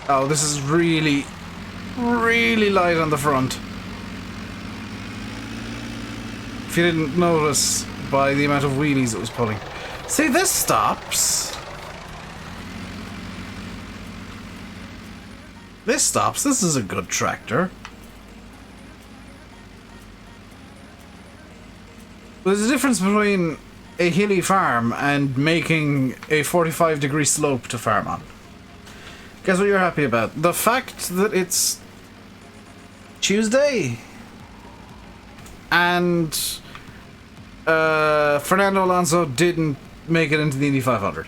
Oh, this is really, really light on the front. If you didn't notice by the amount of wheelies it was pulling. See, this stops. This stops. This is a good tractor. There's a difference between a hilly farm and making a 45-degree slope to farm on. Guess what you're happy about? The fact that it's Tuesday and Fernando Alonso didn't make it into the Indy 500.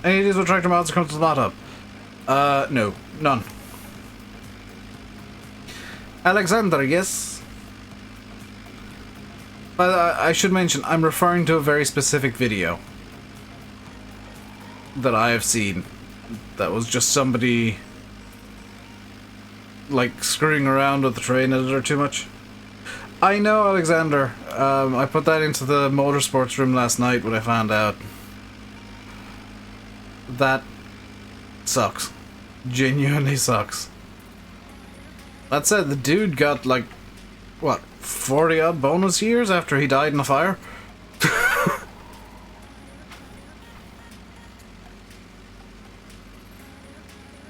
Any ideas what tractor mods come to the mod hub? No, none. Alexander, yes? But I should mention, I'm referring to a very specific video that I have seen. That was just somebody like screwing around with the train editor too much. I know, Alexander. I put that into the motorsports room last night when I found out. That sucks. Genuinely sucks. That said, the dude got like, what, 40 odd bonus years after he died in a fire?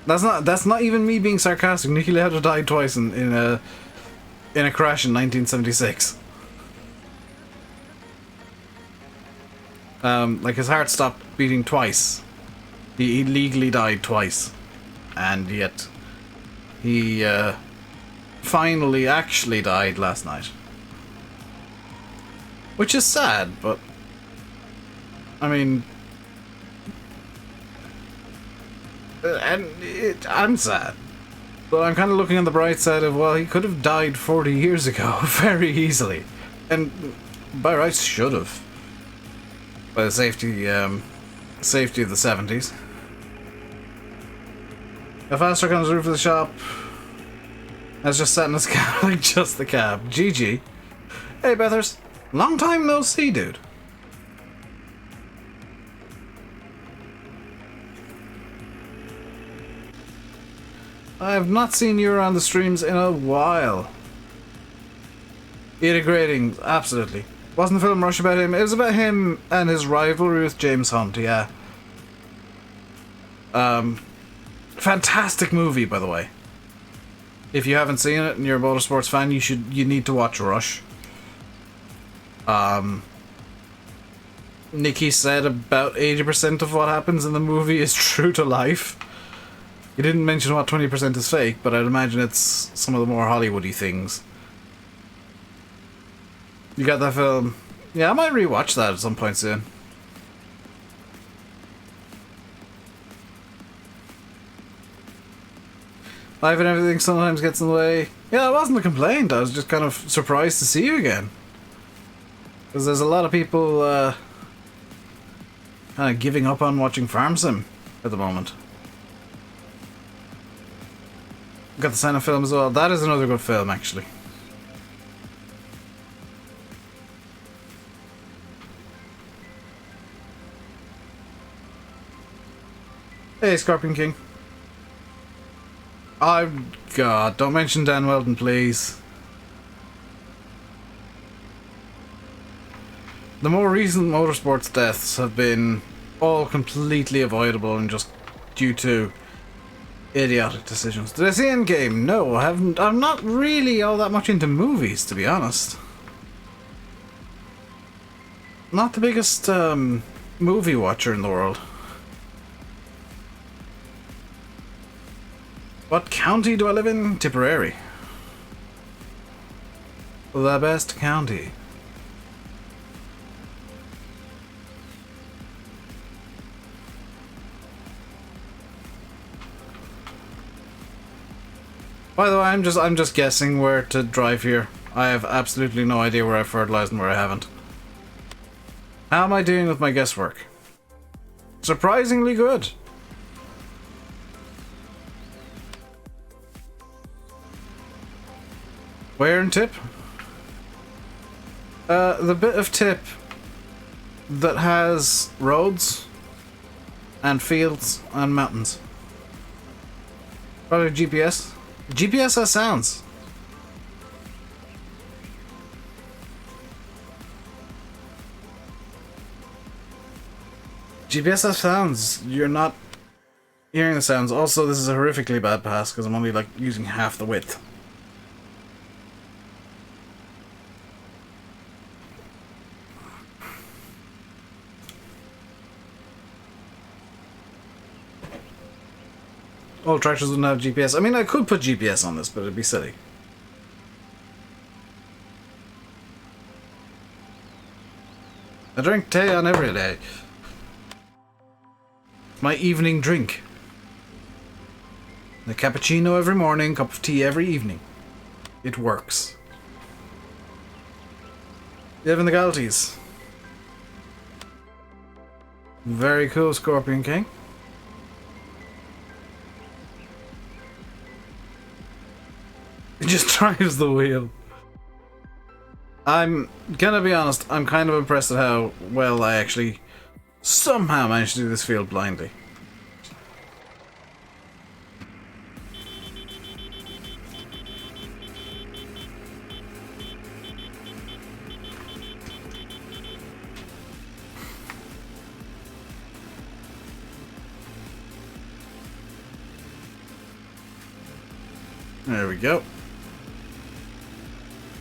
That's not even me being sarcastic. Niki Lauda died twice in a crash in 1976. Like his heart stopped beating twice. He legally died twice, and yet He finally actually died last night. Which is sad, but I mean, I'm sad. But I'm kind of looking on the bright side of, well, he could have died 40 years ago very easily. And by rights should have. By the safety of the 70s. A faster comes the roof of the shop. Has just sat in his cab like just the cab. GG. Hey Bethers. Long time no see, dude. I have not seen you around the streams in a while. Integrating, absolutely. Wasn't the film Rush about him? It was about him and his rivalry with James Hunt, yeah. Fantastic movie, by the way. If you haven't seen it and you're a motorsports fan, you need to watch Rush. Nikki said about 80% of what happens in the movie is true to life. He didn't mention what 20% is fake, but I'd imagine it's some of the more Hollywoody things. You got that film? Yeah, I might rewatch that at some point soon. Life and everything sometimes gets in the way. Yeah, it wasn't a complaint. I was just kind of surprised to see you again. Because there's a lot of people kind of giving up on watching Farm Sim at the moment. Got the Santa film as well. That is another good film, actually. Hey, Scorpion King. Oh, God, don't mention Dan Weldon, please. The more recent motorsports deaths have been all completely avoidable and just due to idiotic decisions. Did I see Endgame? No, I haven't. I'm not really all that much into movies, to be honest. Not the biggest movie watcher in the world. What county do I live in? Tipperary. The best county. By the way, I'm just guessing where to drive here. I have absolutely no idea where I've fertilized and where I haven't. How am I doing with my guesswork? Surprisingly good. Where in Tip? The bit of Tip that has roads and fields and mountains. Probably GPS. GPS has sounds. GPS has sounds. You're not hearing the sounds. Also, this is a horrifically bad pass because I'm only like using half the width. All tractors wouldn't have GPS. I mean, I could put GPS on this, but it'd be silly. I drink tea on every day. My evening drink. A cappuccino every morning, cup of tea every evening. It works. You live in the Galties. Very cool, Scorpion King. It just drives the wheel. I'm gonna be honest, I'm kind of impressed at how well I actually somehow managed to do this field blindly. There we go.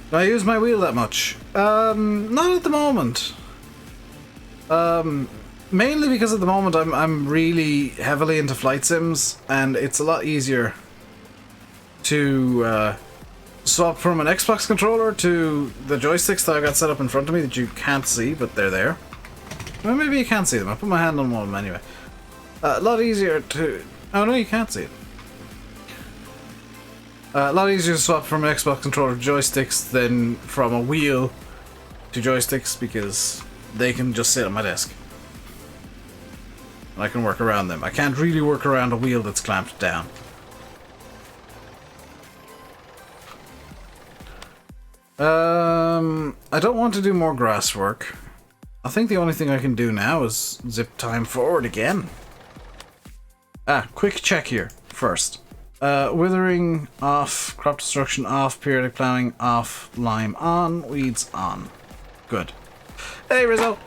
Do I use my wheel that much? Not at the moment. Mainly because at the moment I'm really heavily into flight sims, and it's a lot easier to swap from an Xbox controller to the joysticks that I got set up in front of me that you can't see, but they're there. Well, maybe you can't see them. I put my hand on one of them anyway. A lot easier to... Oh no, you can't see it. A lot easier to swap from an Xbox controller to joysticks than from a wheel to joysticks because they can just sit on my desk. And I can work around them. I can't really work around a wheel that's clamped down. I don't want to do more grass work. I think the only thing I can do now is zip time forward again. Quick check here first. Withering off, crop destruction off, periodic plowing off, lime on, weeds on. Good. Hey Rizzo!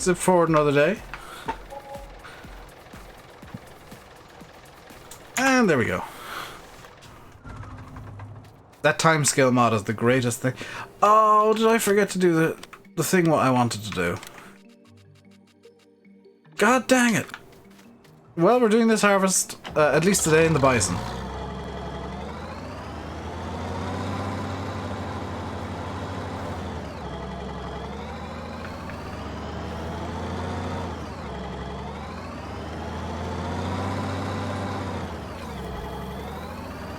Zip forward another day. And there we go. That timescale mod is the greatest thing. Oh, did I forget to do the thing what I wanted to do? God dang it! Well, we're doing this harvest, at least today, in the bison.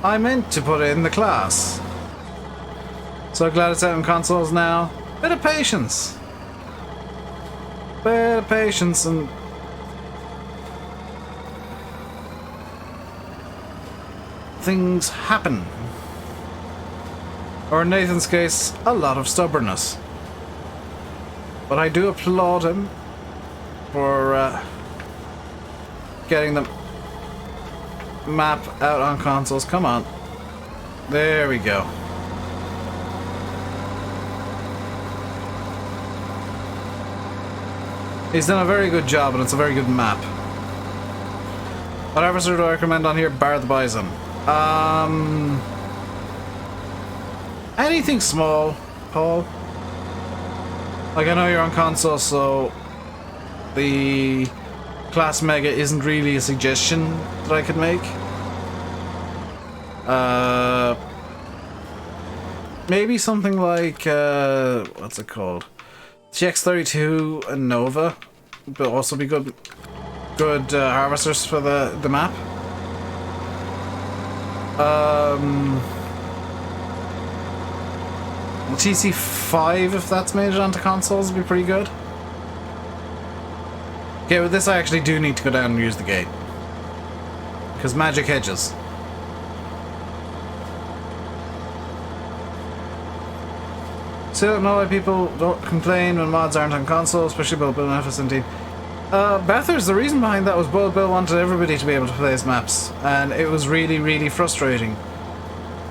I meant to put it in the class. So glad it's out on consoles now. Bit of patience. Bit of patience and... things happen. Or in Nathan's case, a lot of stubbornness. But I do applaud him for getting the map out on consoles. Come on. There we go. He's done a very good job and it's a very good map. What harvester do I recommend on here? Bar the bison. Anything small, Paul. Like, I know you're on console, so the Class Mega isn't really a suggestion that I could make. Maybe something like, what's it called? TX32 and Nova would also be good harvesters for the map. TC5, if that's made it onto consoles, would be pretty good. Okay, with this I actually do need to go down and use the gate. Because magic hedges. Still don't know why people don't complain when mods aren't on console, especially Build Bill and FS17. Bathurst, the reason behind that was Build Bill wanted everybody to be able to play his maps, and it was really, really frustrating.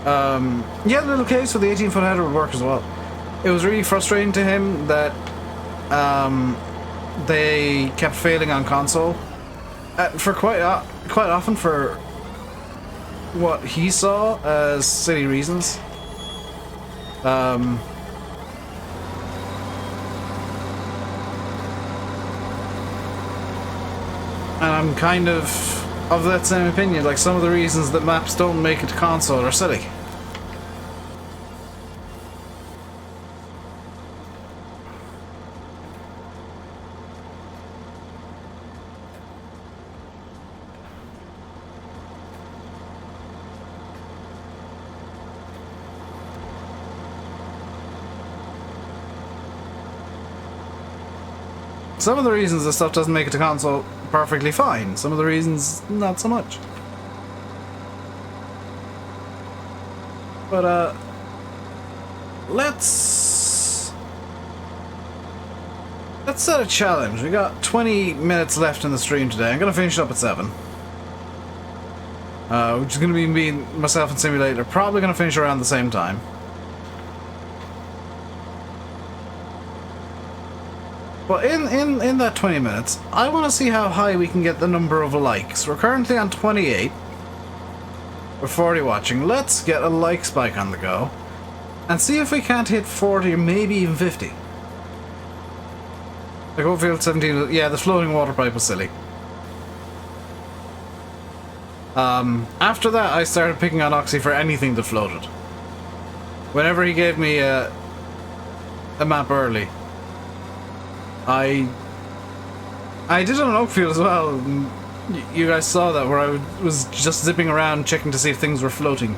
Yeah, the little case with the 18-foot header would work as well. It was really frustrating to him that they kept failing on console for quite often for what he saw as silly reasons. And I'm kind of that same opinion. Like, some of the reasons that maps don't make it to console are silly. Some of the reasons that stuff doesn't make it to console, perfectly fine. Some of the reasons, not so much. But, let's set a challenge. We got 20 minutes left in the stream today. I'm gonna finish up at 7. Which is gonna be me, myself, and Simulator. Probably gonna finish around the same time. But in that 20 minutes, I want to see how high we can get the number of likes. We're currently on 28. We're 40 watching. Let's get a like spike on the go. And see if we can't hit 40 or maybe even 50. Like Oatfield 17, yeah, the floating water pipe was silly. After that, I started picking on Oxy for anything that floated. Whenever he gave me a map early, I did it on Oakfield as well. And you guys saw that, where I was just zipping around checking to see if things were floating.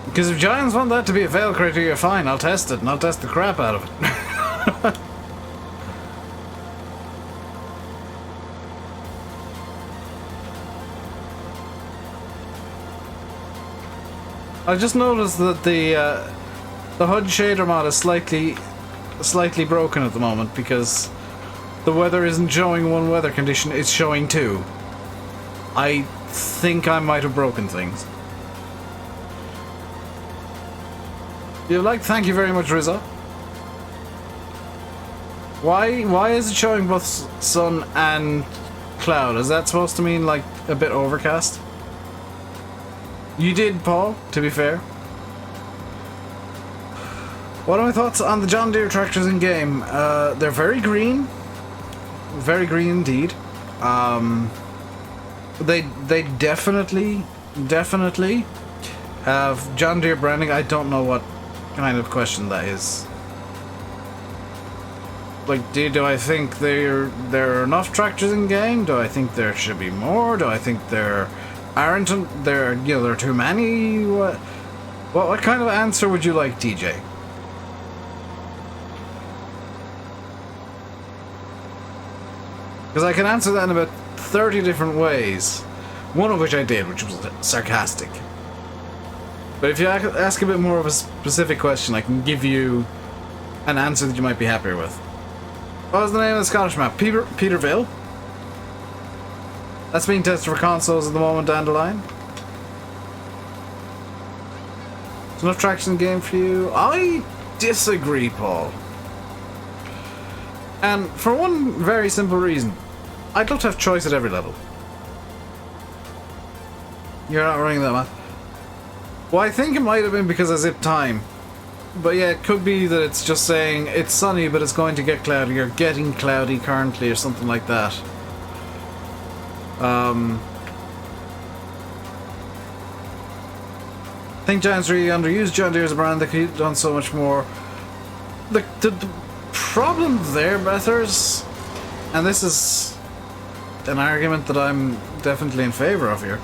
Because if Giants want that to be a fail criteria, fine, I'll test it, and I'll test the crap out of it. I just noticed that the HUD shader mod is slightly broken at the moment, because the weather isn't showing one weather condition, it's showing two. I think I might have broken things. You'd like to thank you very much, Rizzo. Why is it showing both sun and cloud? Is that supposed to mean like a bit overcast? You did, Paul, to be fair. What are my thoughts on the John Deere tractors in game? They're very green. Very green indeed. They definitely have John Deere branding. I don't know what kind of question that is. Like, do I think there are enough tractors in game? Do I think there should be more? Do I think there aren't? There are too many? What kind of answer would you like, TJ? Because I can answer that in about 30 different ways. One of which I did, which was sarcastic. But if you ask a bit more of a specific question, I can give you an answer that you might be happier with. What was the name of the Scottish map? Peterville? That's being tested for consoles at the moment down the line. There's enough traction in the game for you? I disagree, Paul. And for one very simple reason. I'd love to have choice at every level. You're not running that map. Well, I think it might have been because I zipped time. But yeah, it could be that it's just saying it's sunny, but it's going to get cloudy, or getting cloudy currently, or something like that. I think Giants really underused John Deere as a brand. They could have done so much more. The problem there, Bethers, and this is an argument that I'm definitely in favor of here,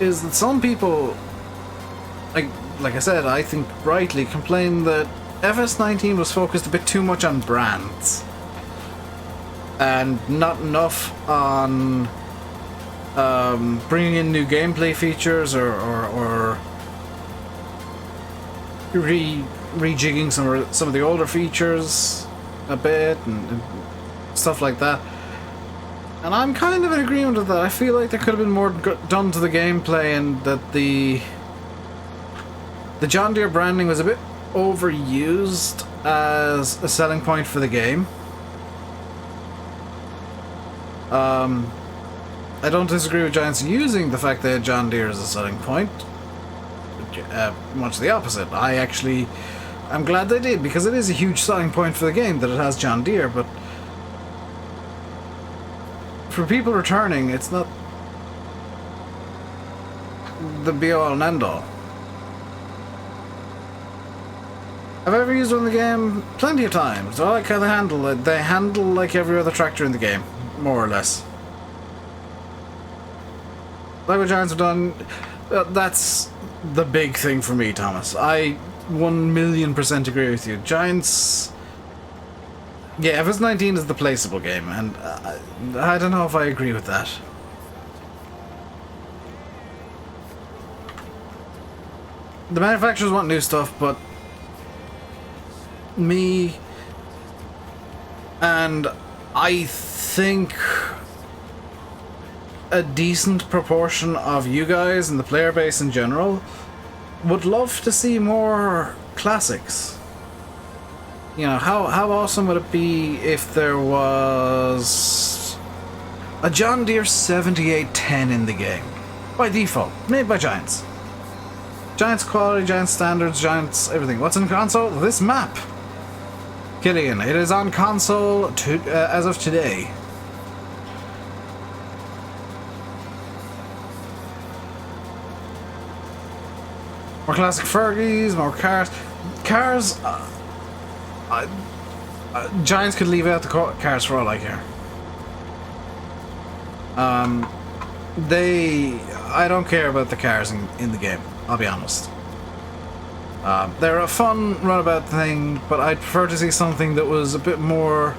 is that some people, like I said, I think rightly, complain that FS19 was focused a bit too much on brands and not enough on bringing in new gameplay features or rejigging some of the older features a bit and stuff like that. And I'm kind of in agreement with that. I feel like there could have been more done to the gameplay, and that the John Deere branding was a bit overused as a selling point for the game. I don't disagree with Giants using the fact they had John Deere as a selling point. Much the opposite. I'm glad they did, because it is a huge selling point for the game that it has John Deere, but for people returning, it's not the be-all and end-all. Have I ever used one in the game? Plenty of times. I like how they handle it. They handle like every other tractor in the game, more or less. Like what Giants have done, that's the big thing for me, Thomas. I 1,000,000% agree with you. Giants... Yeah, FS19 is the placeable game, and I don't know if I agree with that. The manufacturers want new stuff, but me and I think a decent proportion of you guys and the player base in general would love to see more classics. You know, how awesome would it be if there was a John Deere 7810 in the game? By default, made by Giants. Giants quality, Giants standards, Giants everything. What's in console? This map. Killian, it is on console as of today. More classic Fergies, more cars. Cars... Giants could leave out the cars for all I care. I don't care about the cars in the game, I'll be honest. They're a fun runabout thing, but I'd prefer to see something that was a bit more...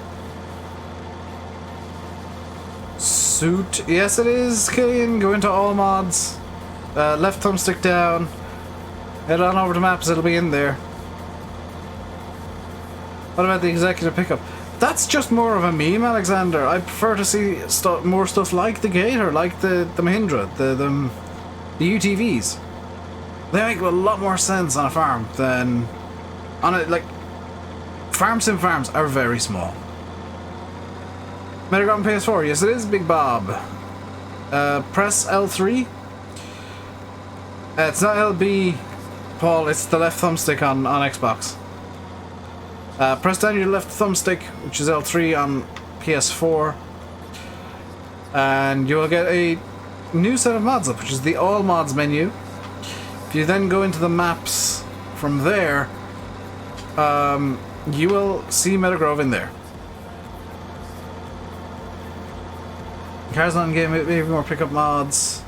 suit. Yes, it is, Killian. Go into all mods. Left thumbstick down. Head on over to maps, it'll be in there. What about the executive pickup? That's just more of a meme, Alexander. I prefer to see more stuff like the Gator, like the Mahindra, the UTVs. They make a lot more sense on a farm than on a, like, farm sim farms are very small. Meadow on PS4, yes it is, Big Bob. Press L3. It's not LB, Paul, it's the left thumbstick on Xbox. Press down your left thumbstick, which is L3 on PS4, and you will get a new set of mods up, which is the All Mods menu. If you then go into the maps from there, you will see Meadowgrove in there. Cars on game, maybe more pickup mods.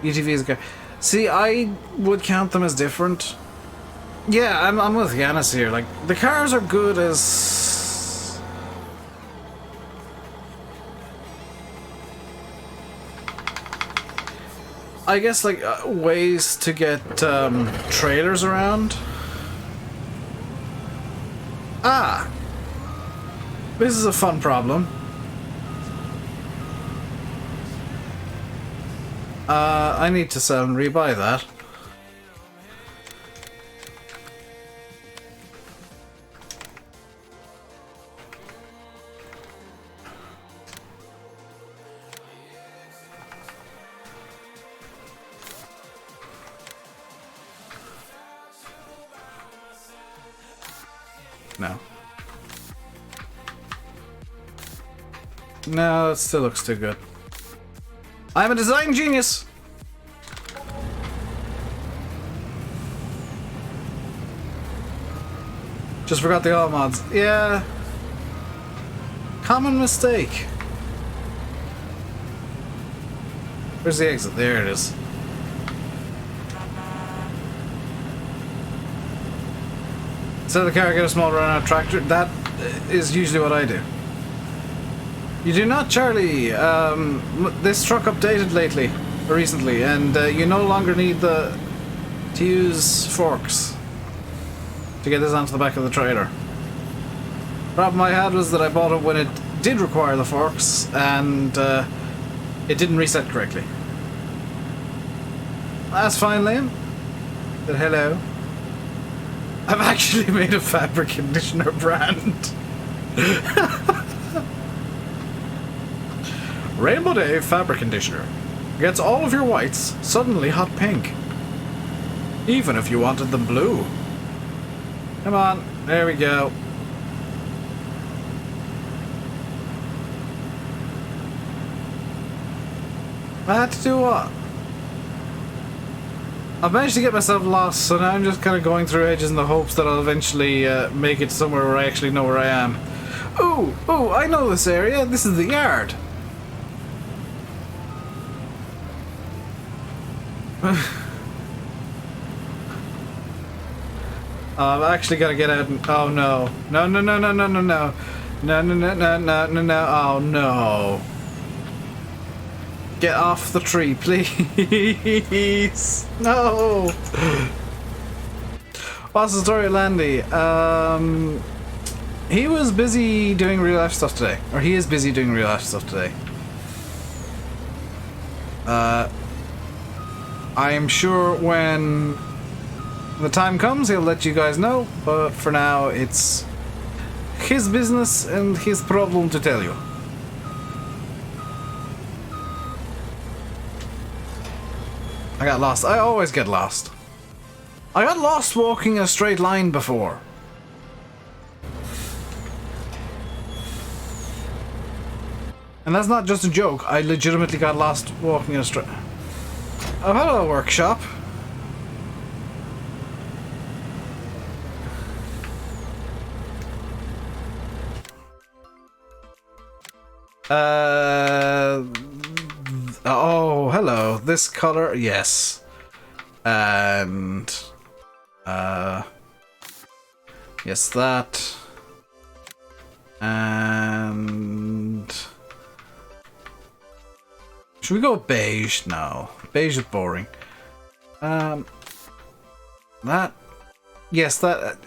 UTVs, okay. See, I would count them as different. Yeah, I'm with Yanis here. Like, the cars are good as... I guess, like, ways to get trailers around. Ah! This is a fun problem. I need to sell and rebuy that. No. No, it still looks too good. I'm a design genius! Just forgot the all mods. Yeah. Common mistake. Where's the exit? There it is. Sell the car, get a small run-out tractor. That is usually what I do. You do not, Charlie. This truck updated recently, and you no longer need to use forks to get this onto the back of the trailer. Problem I had was that I bought it when it did require the forks, and it didn't reset correctly. That's fine, Liam. But hello. I've actually made a fabric conditioner brand. Rainbow Day fabric conditioner gets all of your whites suddenly hot pink, even if you wanted them blue. Come on, there we go. I had to do what? I've managed to get myself lost, so now I'm just kind of going through edges in the hopes that I'll eventually make it somewhere where I actually know where I am. Ooh, I know this area. This is the yard. I've actually got to get out and... Oh no. No. No. Oh no. Get off the tree, please. No. What's the story of Landy? He was busy doing real life stuff today. Or he is busy doing real life stuff today. I am sure when the time comes he'll let you guys know, but for now it's his business and his problem to tell you. I got lost. I always get lost. I got lost walking a straight line before. And that's not just a joke. I legitimately got lost walking a straight... Oh, hello, workshop. Oh, hello. This color, yes. And yes, that. And should we go beige? No, beige is boring. That. Yes, that.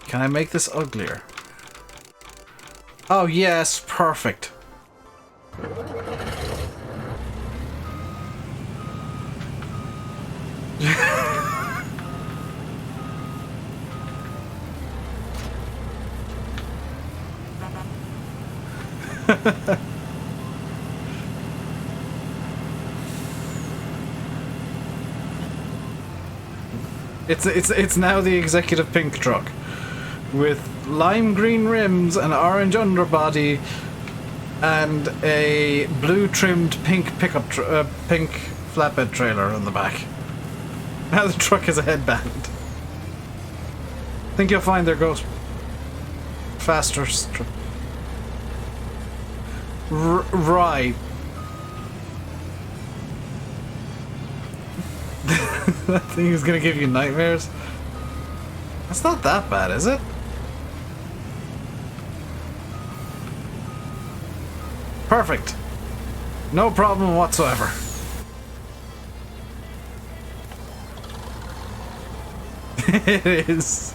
Can I make this uglier? Oh yes, perfect. It's now the executive pink truck with lime green rims, an orange underbody, and a blue trimmed pink pink flatbed trailer on the back. Now the truck has a headband. I think you'll find there goes faster. Right. That thing is gonna give you nightmares. That's not that bad, is it? Perfect. No problem whatsoever. It is.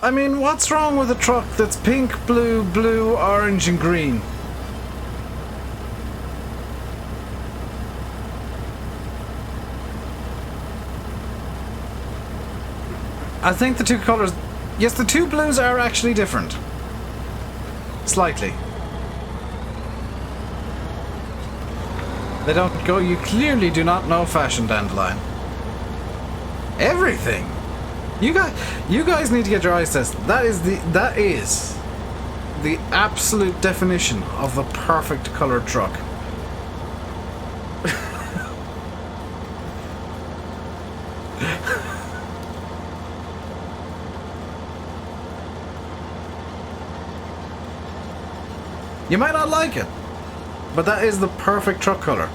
I mean, what's wrong with a truck that's pink, blue, blue, orange, and green? I think the two colors... Yes, the two blues are actually different. Slightly. They don't go... You clearly do not know fashion, Dandelion. Everything! You guys need to get your eyes tested. That is the absolute definition of the perfect colored truck. You might not like it, but that is the perfect truck color.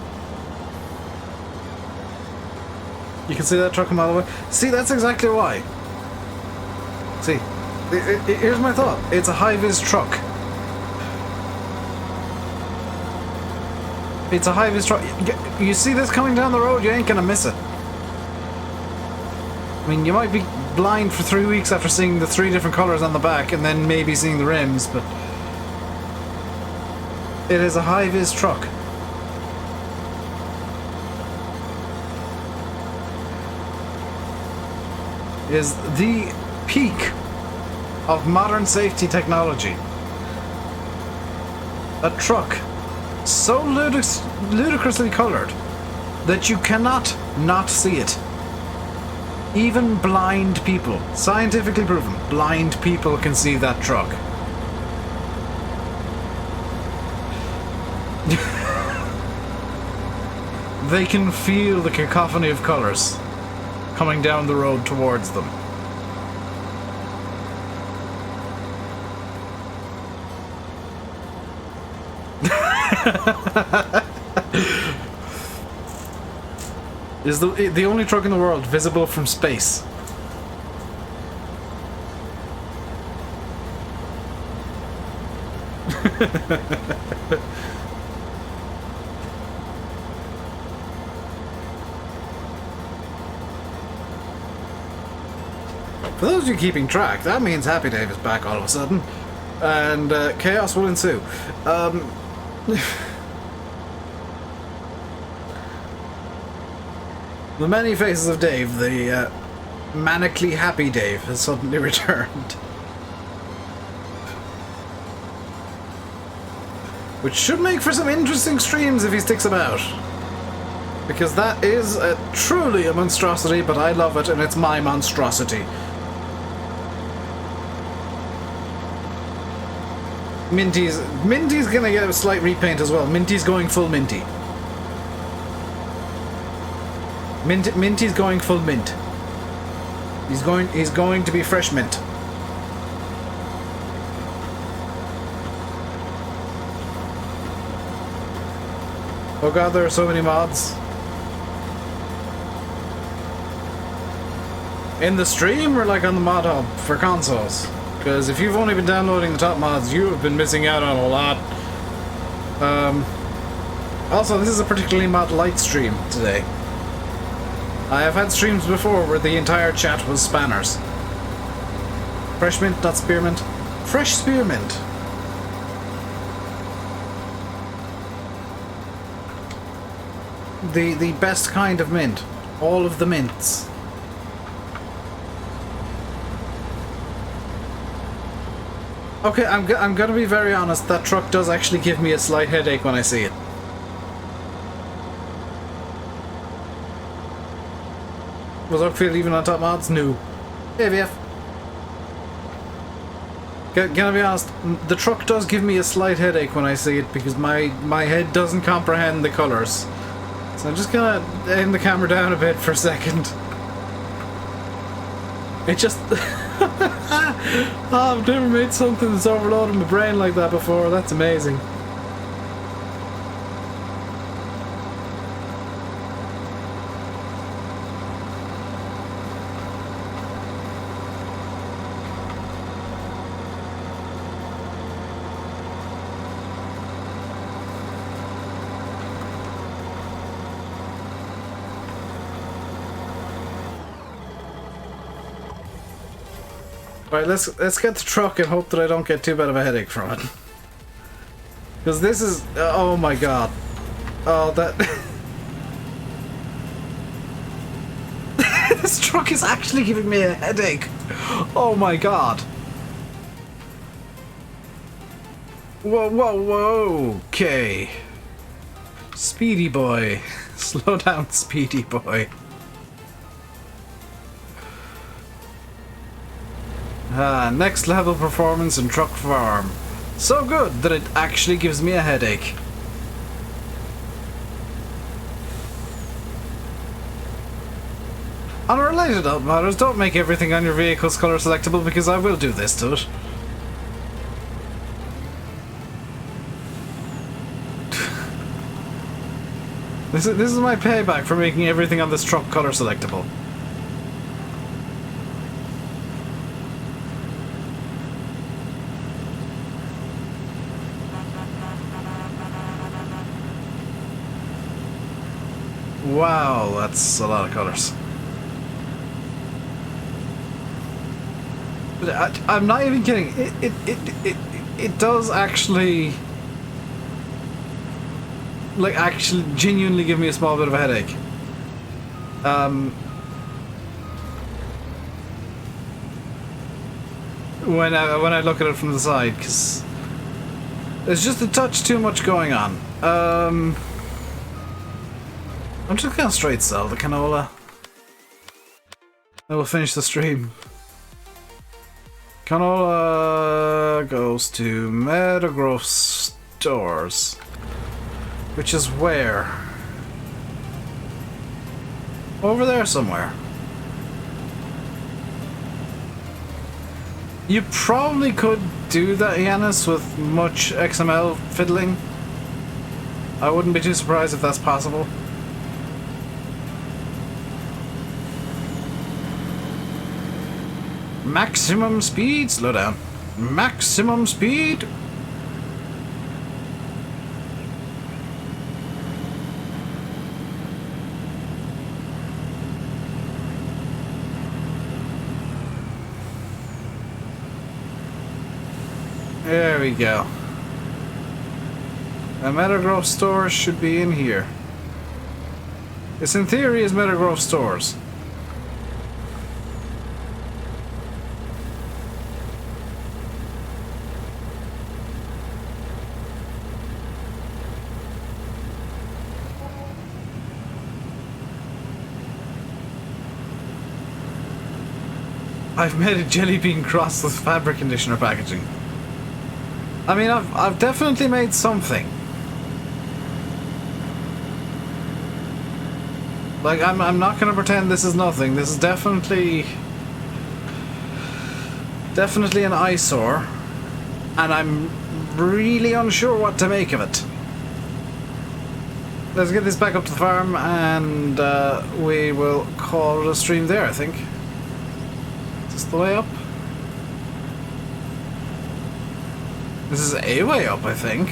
You can see that truck a mile away. See, that's exactly why. See, here's my thought. It's a high-vis truck. It's a high-vis truck. You see this coming down the road, you ain't gonna miss it. I mean, you might be blind for 3 weeks after seeing the 3 different colors on the back and then maybe seeing the rims, but... It is a high-vis truck. It is the peak of modern safety technology. A truck so ludicrously colored that you cannot not see it. Even blind people, scientifically proven, blind people can see that truck. They can feel the cacophony of colors coming down the road towards them. Is the only truck in the world visible from space. For those of you keeping track, that means Happy Dave is back all of a sudden, and chaos will ensue. The many faces of Dave, the manically happy Dave, has suddenly returned. Which should make for some interesting streams if he sticks about. Because that is truly a monstrosity, but I love it and it's my monstrosity. Minty's gonna get a slight repaint as well. Minty's going full Minty. Minty's going full mint. He's going to be fresh mint. Oh god, there are so many mods. In the stream or like on the mod hub for consoles? Because if you've only been downloading the top mods, you have been missing out on a lot. Also, this is a particularly mod light stream today. I have had streams before where the entire chat was spanners. Fresh mint, not spearmint. Fresh spearmint. The best kind of mint. All of the mints. Okay, I'm gonna be very honest, that truck does actually give me a slight headache when I see it. Was Oakfield even on top mods? No. AVF. Can I be honest, the truck does give me a slight headache when I see it because my head doesn't comprehend the colours. So I'm just gonna aim the camera down a bit for a second. It just... oh, I've never made something that's overloaded my brain like that before. That's amazing. Right, let's get the truck and hope that I don't get too bad of a headache from it. Because this is... oh my god. Oh, that... this truck is actually giving me a headache. Oh my god. Whoa, whoa, whoa. Okay. Speedy boy. Slow down, speedy boy. Next level performance in truck farm. So good that it actually gives me a headache. On a related note, matters, don't make everything on your vehicle's colour selectable because I will do this to it. This is my payback for making everything on this truck colour selectable. Wow, that's a lot of colours. But I'm not even kidding. It does actually, like, actually genuinely give me a small bit of a headache. When I look at it from the side, because there's just a touch too much going on. I'm just gonna straight sell the canola. Then we'll finish the stream. Canola goes to Meadow stores. Which is where? Over there somewhere. You probably could do that, Yanis, with much XML fiddling. I wouldn't be too surprised if that's possible. Maximum speed, slow down. Maximum speed. There we go. The Meadow stores should be in here. This in theory is Meadow stores. I've made a jelly bean cross with fabric conditioner packaging. I mean, I've definitely made something. Like, I'm not gonna pretend this is nothing. This is definitely an eyesore, and I'm really unsure what to make of it. Let's get this back up to the farm, and we will call it a stream there, I think. Is this the way up? This is a way up, I think.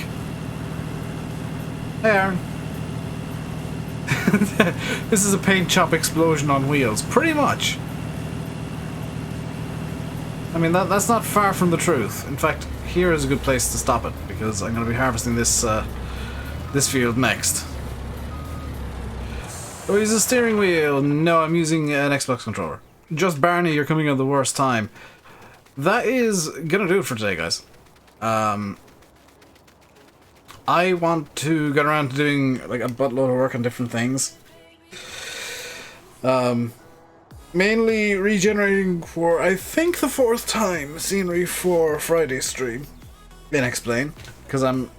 Hey, Aaron. This is a paint shop explosion on wheels, pretty much. I mean, that's not far from the truth. In fact, here is a good place to stop it, because I'm going to be harvesting this this field next. Oh, use a steering wheel. No, I'm using an Xbox controller. Just Barney, you're coming at the worst time. That is gonna do it for today, guys. I want to get around to doing like a buttload of work on different things. Mainly regenerating for, I think, the 4th time scenery for Friday's stream in Explain, because I'm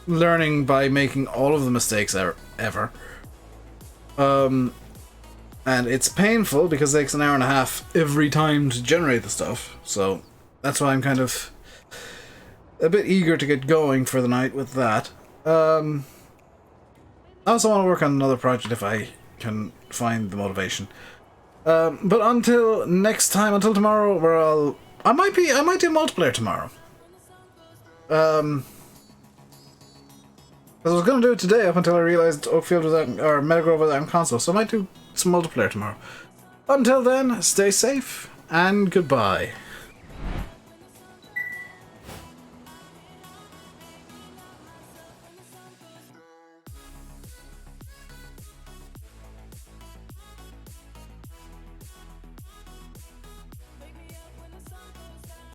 learning by making all of the mistakes ever. And it's painful because it takes an hour and a half every time to generate the stuff, so that's why I'm kind of a bit eager to get going for the night with that. I also want to work on another project if I can find the motivation. But until next time, until tomorrow, where I might do multiplayer tomorrow. Because I was going to do it today up until I realized Oakfield was out, or Meadow Grove was out on console, so I might do some multiplayer tomorrow. Until then, stay safe and goodbye.